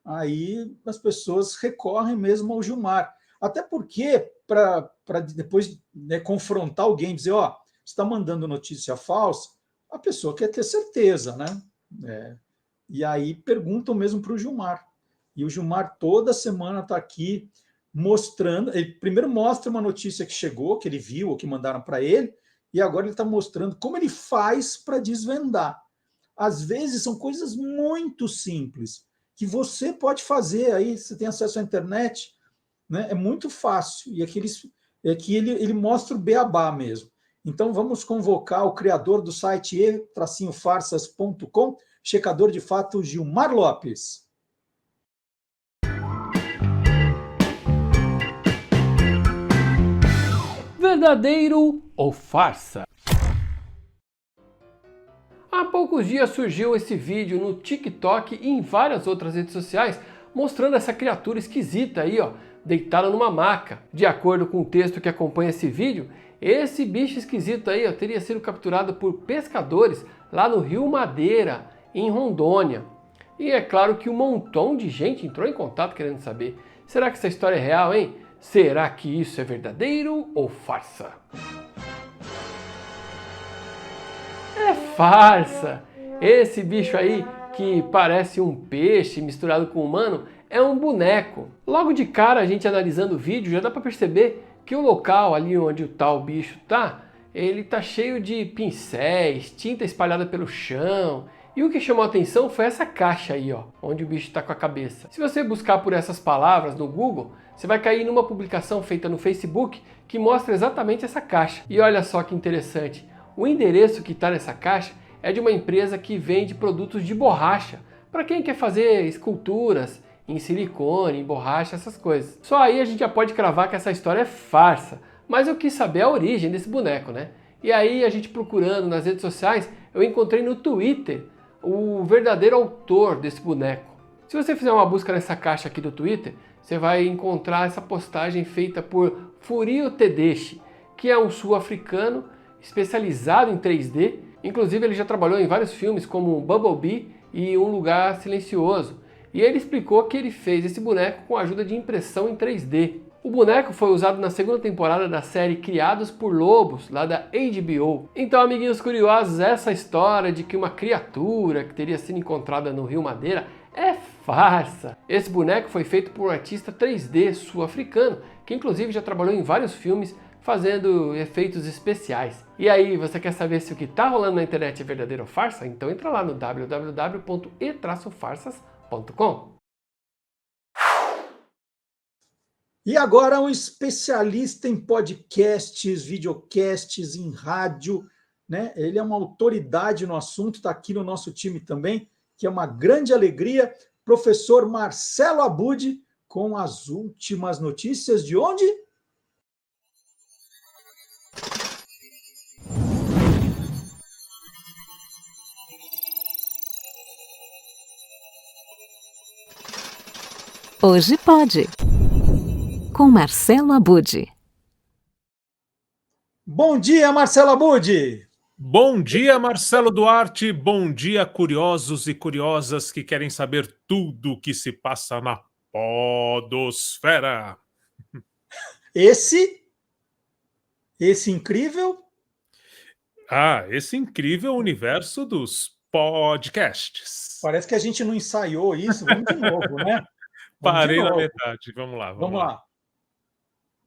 Aí as pessoas recorrem mesmo ao Gilmar. Até porque, para depois, né, confrontar alguém, dizer, ó, você está mandando notícia falsa, a pessoa quer ter certeza, né? E aí perguntam mesmo para o Gilmar. E o Gilmar toda semana está aqui mostrando. Ele primeiro mostra uma notícia que chegou, que ele viu, ou que mandaram para ele, e agora ele está mostrando como ele faz para desvendar. Às vezes são coisas muito simples que você pode fazer aí, você tem acesso à internet, né? É muito fácil. E aqui ele mostra o beabá mesmo. Então vamos convocar o criador do site e-farsas.com, checador de fato Gilmar Lopes. Verdadeiro ou farsa? Há poucos dias surgiu esse vídeo no TikTok e em várias outras redes sociais mostrando essa criatura esquisita aí, ó, deitada numa maca. De acordo com o texto que acompanha esse vídeo, esse bicho esquisito aí, ó, teria sido capturado por pescadores lá no Rio Madeira, em Rondônia. E é claro que um montão de gente entrou em contato querendo saber, será que essa história é real, hein? Será que isso é verdadeiro ou farsa? É farsa! Esse bicho aí, que parece um peixe misturado com um humano, é um boneco. Logo de cara, a gente analisando o vídeo, já dá para perceber que o local ali onde o tal bicho tá, ele tá cheio de pincéis, tinta espalhada pelo chão. E o que chamou a atenção foi essa caixa aí, ó, onde o bicho tá com a cabeça. Se você buscar por essas palavras no Google, você vai cair numa publicação feita no Facebook que mostra exatamente essa caixa. E olha só que interessante, o endereço que está nessa caixa é de uma empresa que vende produtos de borracha, para quem quer fazer esculturas em silicone, em borracha, essas coisas. Só aí a gente já pode cravar que essa história é farsa, mas eu quis saber a origem desse boneco, né? E aí a gente procurando nas redes sociais, eu encontrei no Twitter o verdadeiro autor desse boneco. Se você fizer uma busca nessa caixa aqui do Twitter, você vai encontrar essa postagem feita por Furio Tedeschi, que é um sul-africano especializado em 3D. Inclusive ele já trabalhou em vários filmes como Bumblebee e Um Lugar Silencioso. E ele explicou que ele fez esse boneco com a ajuda de impressão em 3D. O boneco foi usado na segunda temporada da série Criados por Lobos, lá da HBO. Então, amiguinhos curiosos, essa história de que uma criatura que teria sido encontrada no Rio Madeira é farsa. Esse boneco foi feito por um artista 3D sul-africano, que inclusive já trabalhou em vários filmes fazendo efeitos especiais. E aí, você quer saber se o que está rolando na internet é verdadeiro ou farsa? Então entra lá no www.e-farsas.com. E agora um especialista em podcasts, videocasts, em rádio, né? Ele é uma autoridade no assunto, está aqui no nosso time também, que é uma grande alegria. Professor Marcelo Abud, com as últimas notícias de onde? Hoje pode, com Marcelo Abud. Bom dia, Marcelo Abud! Bom dia, Marcelo Duarte. Bom dia, curiosos e curiosas que querem saber tudo o que se passa na podosfera. Esse incrível... Esse incrível universo dos podcasts. Parece que a gente não ensaiou isso. Vamos de novo, né? Parei na metade. Vamos lá. Vamos lá.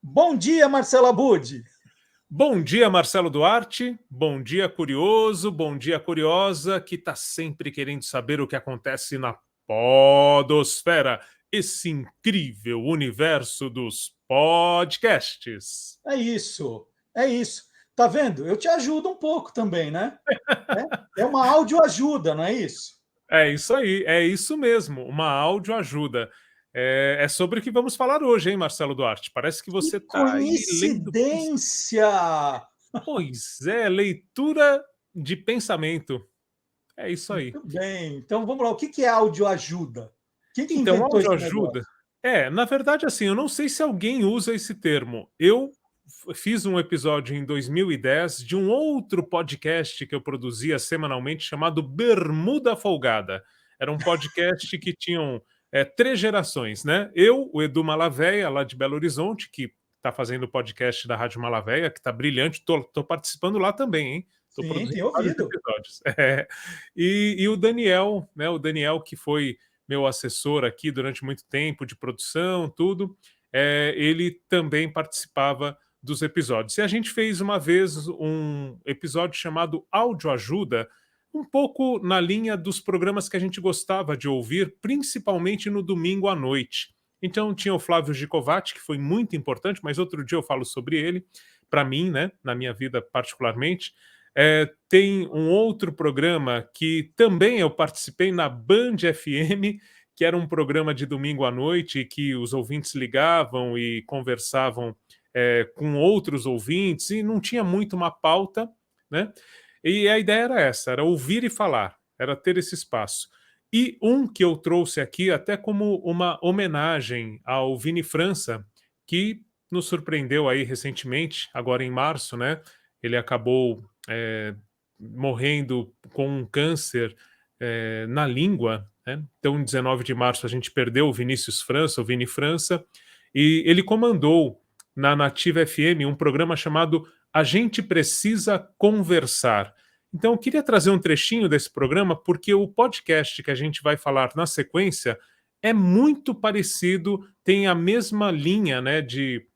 Bom dia, Marcelo Abud. Bom dia, Marcelo Duarte. Bom dia, curioso. Bom dia, curiosa, que está sempre querendo saber o que acontece na podosfera, esse incrível universo dos podcasts. É isso. Tá vendo? Eu te ajudo um pouco também, né? É uma audioajuda, não é isso? É isso aí, é isso mesmo, uma audioajuda. É sobre o que vamos falar hoje, hein, Marcelo Duarte? Parece que você está aí lendo... Coincidência! Pois é, leitura de pensamento. É isso aí. Muito bem. Então vamos lá. O que é audioajuda? Quem que Então, inventou esse audioajuda. negócio? Na verdade, assim, eu não sei se alguém usa esse termo. Eu fiz um episódio em 2010 de um outro podcast que eu produzia semanalmente chamado Bermuda Folgada. Era um podcast que tinham 3 gerações, né? Eu, o Edu Malavéia, lá de Belo Horizonte, que está fazendo o podcast da Rádio Malavéia, que está brilhante. Tô participando lá também, hein? Tô Sim, tem ouvido. Episódios. E o Daniel, né? O Daniel, que foi meu assessor aqui durante muito tempo de produção, tudo, ele também participava dos episódios. E a gente fez uma vez um episódio chamado Audioajuda, um pouco na linha dos programas que a gente gostava de ouvir, principalmente no domingo à noite. Então tinha o Flávio Gicovati, que foi muito importante, mas outro dia eu falo sobre ele, para mim, né, na minha vida particularmente. Tem um outro programa que também eu participei na Band FM, que era um programa de domingo à noite, que os ouvintes ligavam e conversavam com outros ouvintes, e não tinha muito uma pauta, né? E a ideia era essa, era ouvir e falar, era ter esse espaço. E um que eu trouxe aqui até como uma homenagem ao Vini França, que nos surpreendeu aí recentemente, agora em março, né? Ele acabou morrendo com um câncer na língua, né? Então, em 19 de março, a gente perdeu o Vinícius França, o Vini França, e ele comandou na Nativa FM um programa chamado A Gente Precisa Conversar. Então, eu queria trazer um trechinho desse programa, porque o podcast que a gente vai falar na sequência é muito parecido, tem a mesma linha, né, de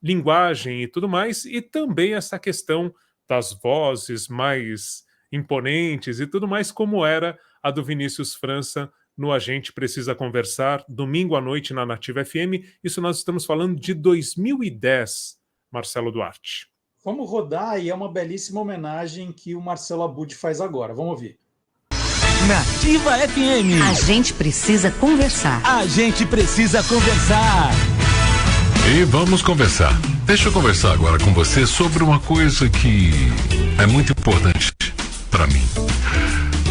linguagem e tudo mais, e também essa questão das vozes mais imponentes e tudo mais, como era a do Vinícius França no A Gente Precisa Conversar, domingo à noite na Nativa FM. Isso nós estamos falando de 2010, Marcelo Duarte. Vamos rodar, e é uma belíssima homenagem que o Marcelo Abud faz agora. Vamos ouvir. Nativa FM. A gente precisa conversar. A gente precisa conversar. E vamos conversar. Deixa eu conversar agora com você sobre uma coisa que é muito importante para mim.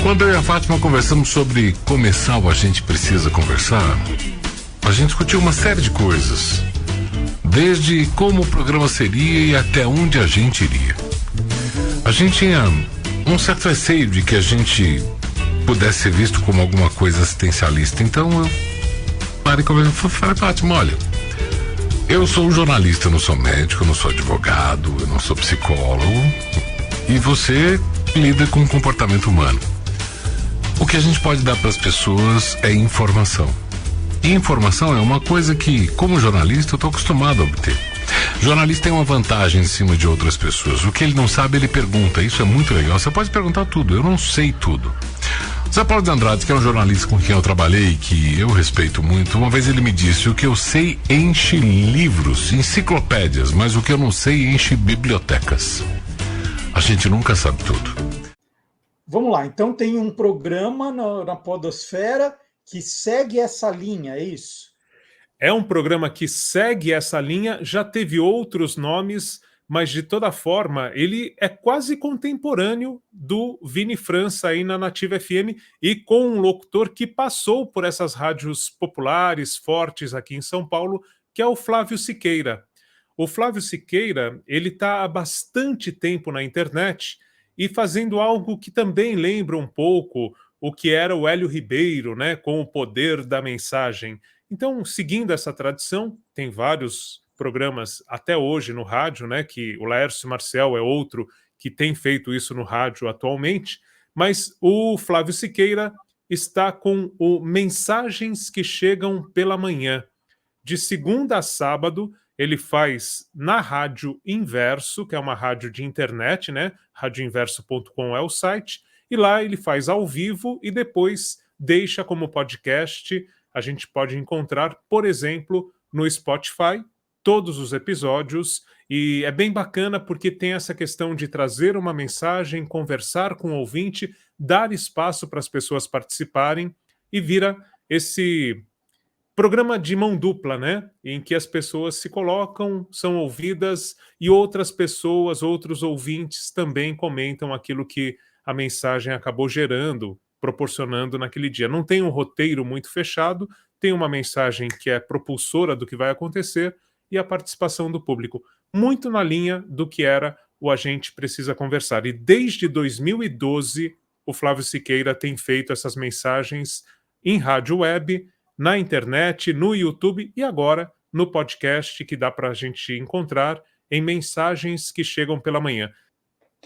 Quando eu e a Fátima conversamos sobre começar o A Gente Precisa Conversar, a gente discutiu uma série de coisas, desde como o programa seria e até onde a gente iria. A gente tinha um certo receio de que a gente pudesse ser visto como alguma coisa assistencialista. Então eu parei conversando e falei, Fátima, olha, eu sou um jornalista, eu não sou médico, eu não sou advogado, eu não sou psicólogo, e você lida com o comportamento humano. O que a gente pode dar para as pessoas é informação. E informação é uma coisa que, como jornalista, eu estou acostumado a obter. Jornalista tem uma vantagem em cima de outras pessoas. O que ele não sabe, ele pergunta. Isso é muito legal. Você pode perguntar tudo. Eu não sei tudo. Zé Paulo de Andrade, que é um jornalista com quem eu trabalhei, que eu respeito muito, uma vez ele me disse: o que eu sei enche livros, enciclopédias, mas o que eu não sei enche bibliotecas. A gente nunca sabe tudo. Vamos lá, então tem um programa na podosfera que segue essa linha, é isso? É um programa que segue essa linha, já teve outros nomes, mas de toda forma ele é quase contemporâneo do Vini França aí na Nativa FM, e com um locutor que passou por essas rádios populares, fortes aqui em São Paulo, que é o Flávio Siqueira. O Flávio Siqueira, ele está há bastante tempo na internet e fazendo algo que também lembra um pouco o que era o Hélio Ribeiro, né, com o poder da mensagem. Então, seguindo essa tradição, tem vários programas até hoje no rádio, né, que o Laércio Marcel é outro que tem feito isso no rádio atualmente, Mas o Flávio Siqueira está com o Mensagens que Chegam pela Manhã. De segunda a sábado, ele faz na Rádio Inverso, que é uma rádio de internet, né? radioinverso.com é o site, e lá ele faz ao vivo e depois deixa como podcast. A gente pode encontrar, por exemplo, no Spotify, todos os episódios, e é bem bacana porque tem essa questão de trazer uma mensagem, conversar com o ouvinte, dar espaço para as pessoas participarem, e vira esse programa de mão dupla, né? Em que as pessoas se colocam, são ouvidas e outras pessoas, outros ouvintes também comentam aquilo que a mensagem acabou gerando, proporcionando naquele dia. Não tem um roteiro muito fechado, tem uma mensagem que é propulsora do que vai acontecer e a participação do público. Muito na linha do que era o A Gente Precisa Conversar. E desde 2012, o Flávio Siqueira tem feito essas mensagens em rádio web, na internet, no YouTube e agora no podcast que dá para a gente encontrar em Mensagens que Chegam pela Manhã.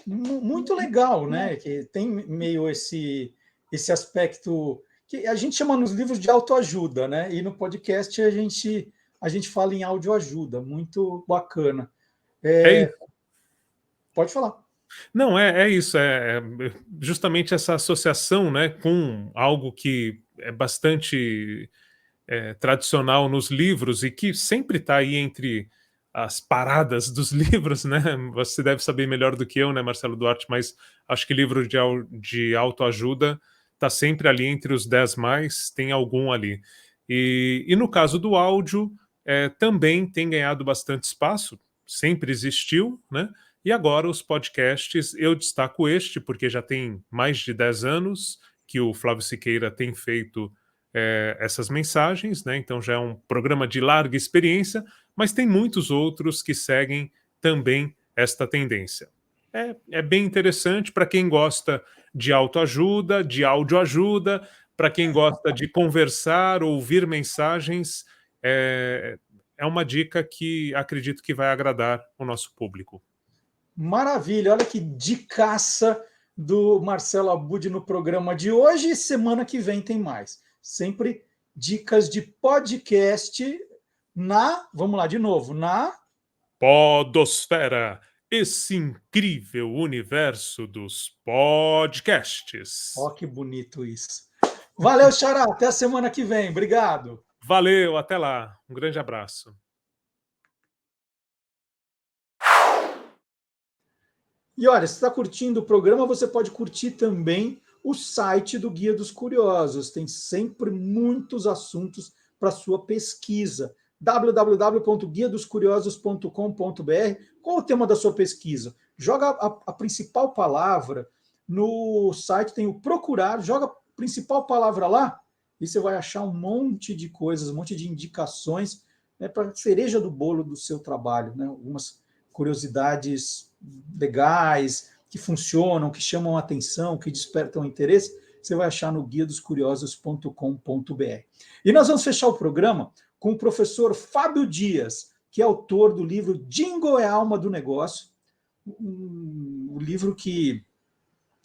Muito legal, né? Que tem meio esse aspecto que a gente chama nos livros de autoajuda, né? E no podcast a gente fala em audioajuda, muito bacana. Pode falar. Não, é isso, é justamente essa associação, né, com algo que é bastante tradicional nos livros e que sempre está aí entre as paradas dos livros, né? Você deve saber melhor do que eu, né, Marcelo Duarte, mas acho que livro de autoajuda está sempre ali entre os 10 mais, tem algum ali. E no caso do áudio, também tem ganhado bastante espaço, sempre existiu, né? E agora os podcasts, eu destaco este, porque já tem mais de 10 anos que o Flávio Siqueira tem feito essas mensagens, né? Então já é um programa de larga experiência, mas tem muitos outros que seguem também esta tendência. É bem interessante para quem gosta de autoajuda, de audioajuda, para quem gosta de conversar, ouvir mensagens, é uma dica que acredito que vai agradar o nosso público. Maravilha, olha que dicaça do Marcelo Abud no programa de hoje, e semana que vem tem mais. Sempre dicas de podcast vamos lá de novo, na Podosfera, esse incrível universo dos podcasts. Ó, que bonito isso. Valeu, Xará, até a semana que vem, obrigado. Valeu, até lá, um grande abraço. E olha, se está curtindo o programa, você pode curtir também o site do Guia dos Curiosos. Tem sempre muitos assuntos para sua pesquisa. www.guiadoscuriosos.com.br. Qual o tema da sua pesquisa? Joga a principal palavra no site, tem o procurar, joga a principal palavra lá e você vai achar um monte de coisas, um monte de indicações, né, para a cereja do bolo do seu trabalho, né? Algumas curiosidades legais, que funcionam, que chamam a atenção, que despertam interesse, você vai achar no guiadoscuriosos.com.br. E nós vamos fechar o programa com o professor Fábio Dias, que é autor do livro Jingle é a Alma do Negócio, um livro que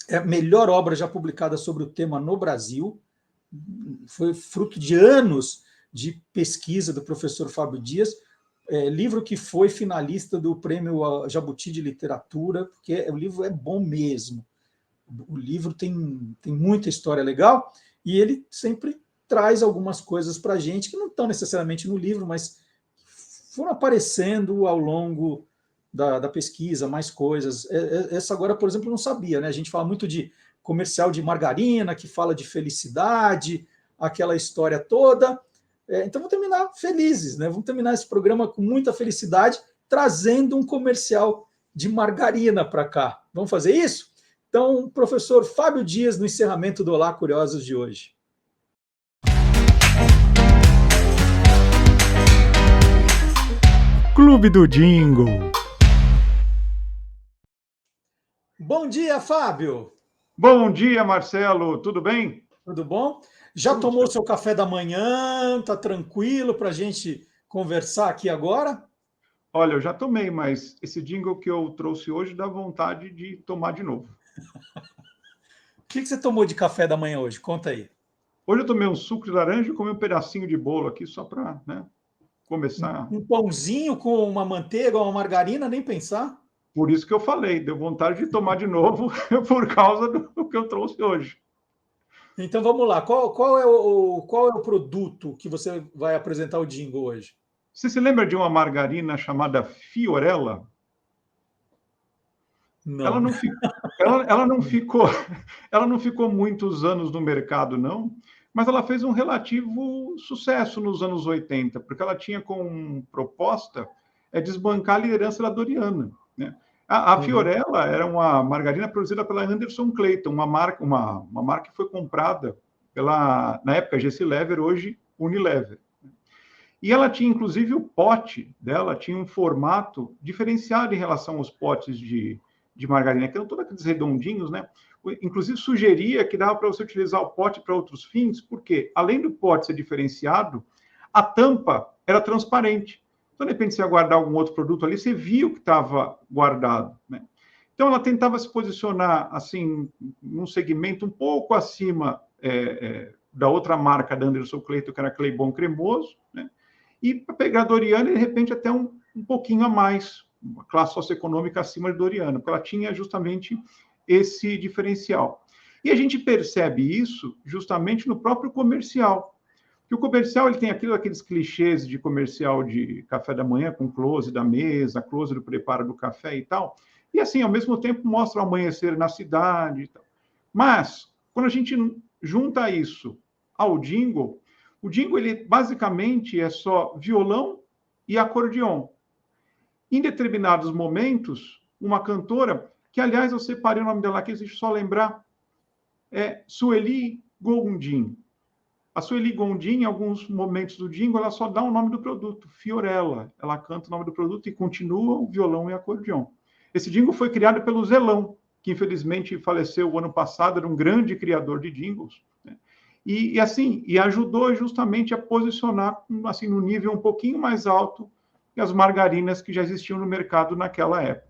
é a melhor obra já publicada sobre o tema no Brasil, foi fruto de anos de pesquisa do professor Fábio Dias, livro que foi finalista do Prêmio Jabuti de Literatura, porque o livro é bom mesmo. O livro tem muita história legal e ele sempre traz algumas coisas para a gente que não estão necessariamente no livro, mas foram aparecendo ao longo da pesquisa, mais coisas. Essa agora, por exemplo, eu não sabia, né? A gente fala muito de comercial de margarina, que fala de felicidade, aquela história toda. Então, vamos terminar felizes, né? Vamos terminar esse programa com muita felicidade, trazendo um comercial de margarina para cá. Vamos fazer isso? Então, professor Fábio Dias, no encerramento do Olá Curiosos de hoje. Clube do Jingle. Bom dia, Fábio. Bom dia, Marcelo. Tudo bem? Tudo bom? Já tomou seu café da manhã? Está tranquilo para a gente conversar aqui agora? Olha, eu já tomei, mas esse jingle que eu trouxe hoje dá vontade de tomar de novo. que você tomou de café da manhã hoje? Conta aí. Hoje eu tomei um suco de laranja e comi um pedacinho de bolo aqui só para, né, começar. Um pãozinho com uma manteiga, uma margarina, nem pensar? Por isso que eu falei, deu vontade de tomar de novo por causa do que eu trouxe hoje. Então vamos lá. Qual é o produto que você vai apresentar o jingle hoje? Você se lembra de uma margarina chamada Fiorella? Não. Ela não ficou muitos anos no mercado, não, mas ela fez um relativo sucesso nos anos 80, porque ela tinha como proposta desbancar a liderança da Doriana, né? A Fiorella era uma margarina produzida pela Anderson Clayton, uma marca que foi comprada na época, GC Lever, hoje Unilever. E ela tinha, inclusive, o pote dela tinha um formato diferenciado em relação aos potes de margarina, que eram todos aqueles redondinhos, né? Inclusive, sugeria que dava para você utilizar o pote para outros fins, porque, além do pote ser diferenciado, a tampa era transparente. Então, de repente, você ia guardar algum outro produto ali, você via o que estava guardado, né? Então, ela tentava se posicionar, assim, num segmento um pouco acima da outra marca da Anderson Clayton, que era Claybon cremoso, né? E para pegar a Doriana, de repente, até um pouquinho a mais, uma classe socioeconômica acima de Doriana, porque ela tinha justamente esse diferencial. E a gente percebe isso justamente no próprio comercial. Que o comercial ele tem aqueles clichês de comercial de café da manhã, com close da mesa, close do preparo do café e tal. E assim, ao mesmo tempo, mostra o amanhecer na cidade e tal. Mas, quando a gente junta isso ao jingle, o jingle, ele basicamente é só violão e acordeon. Em determinados momentos, uma cantora, que aliás eu separei o nome dela aqui, deixa eu só lembrar, é Sueli Gondim. A Sueli Gondim, em alguns momentos do jingle, ela só dá o nome do produto, Fiorella. Ela canta o nome do produto e continua o violão e acordeon. Esse jingle foi criado pelo Zelão, que infelizmente faleceu o ano passado, era um grande criador de jingles, né? E ajudou justamente a posicionar assim, no nível um pouquinho mais alto que as margarinas que já existiam no mercado naquela época.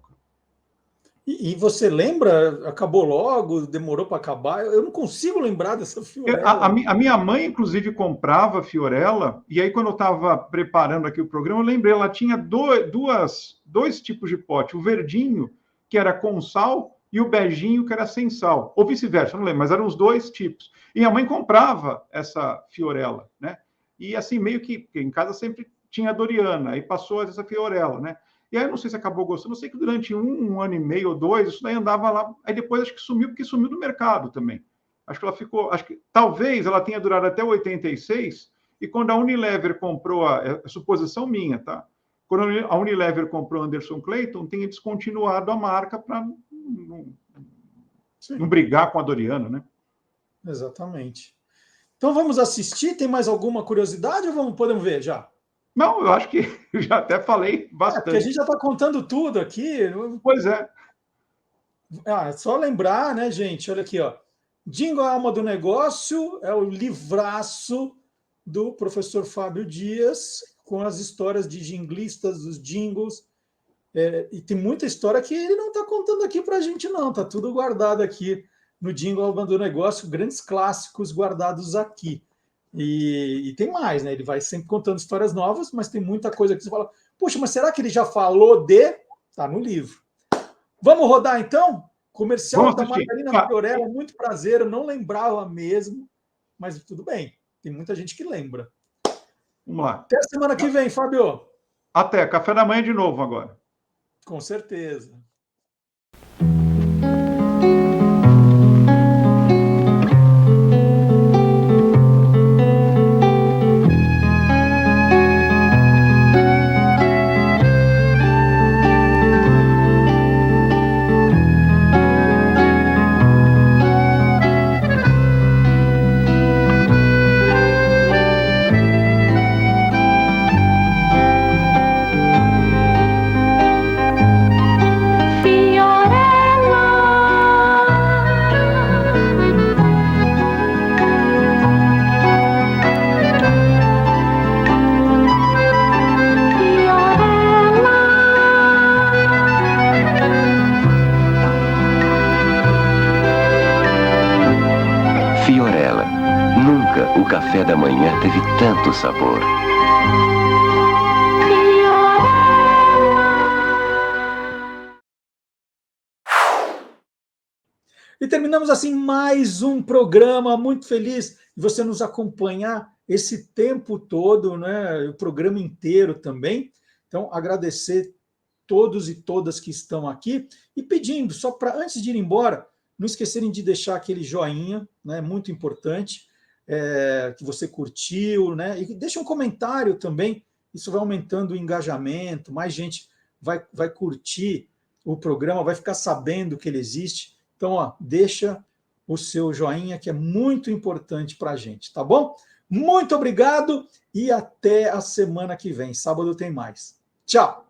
E você lembra? Acabou logo? Demorou para acabar? Eu não consigo lembrar dessa Fiorella. A minha mãe, inclusive, comprava Fiorella, e aí, quando eu estava preparando aqui o programa, eu lembrei, ela tinha dois tipos de pote. O verdinho, que era com sal, e o beijinho, que era sem sal. Ou vice-versa, não lembro, mas eram os dois tipos. E a mãe comprava essa Fiorella, né? E assim, meio que em casa sempre tinha a Doriana, aí passou essa Fiorella, né? E aí, eu não sei se acabou gostando, eu sei que durante um ano e meio ou dois, isso daí andava lá, aí depois acho que sumiu, porque sumiu do mercado também. Acho que ela ficou, talvez ela tenha durado até 86, e quando a Unilever comprou, é suposição minha, tá? Quando a Unilever comprou a Anderson Clayton, tenha descontinuado a marca para não brigar com a Doriana, né? Exatamente. Então vamos assistir, tem mais alguma curiosidade ou podemos ver já? Não, eu acho que eu já até falei bastante. Porque a gente já está contando tudo aqui. Pois é. É só lembrar, né, gente? Olha aqui, ó. Jingle a Alma do Negócio é o livraço do professor Fábio Dias, com as histórias de jinglistas, dos jingles. E tem muita história que ele não está contando aqui para a gente, não. Está tudo guardado aqui no Jingle a Alma do Negócio, grandes clássicos guardados aqui. E tem mais, né? Ele vai sempre contando histórias novas, mas tem muita coisa que você fala, puxa, mas será que ele já falou de... Tá no livro. Vamos rodar, então? Comercial da Margarina Fiorella, muito prazer, eu não lembrava mesmo, mas tudo bem, tem muita gente que lembra. Vamos lá. Até semana que vem, Fábio. Até, café da manhã de novo agora. Com certeza. nunca o café da manhã teve tanto sabor. E terminamos assim mais um programa, muito feliz de você nos acompanhar esse tempo todo, né? O programa inteiro também. Então, agradecer todos e todas que estão aqui e pedindo, só para antes de ir embora, não esquecerem de deixar aquele joinha, né? Muito importante, que você curtiu, né? E deixa um comentário também, isso vai aumentando o engajamento, mais gente vai curtir o programa, vai ficar sabendo que ele existe. Então, ó, deixa o seu joinha, que é muito importante para a gente, tá bom? Muito obrigado e até a semana que vem. Sábado tem mais. Tchau!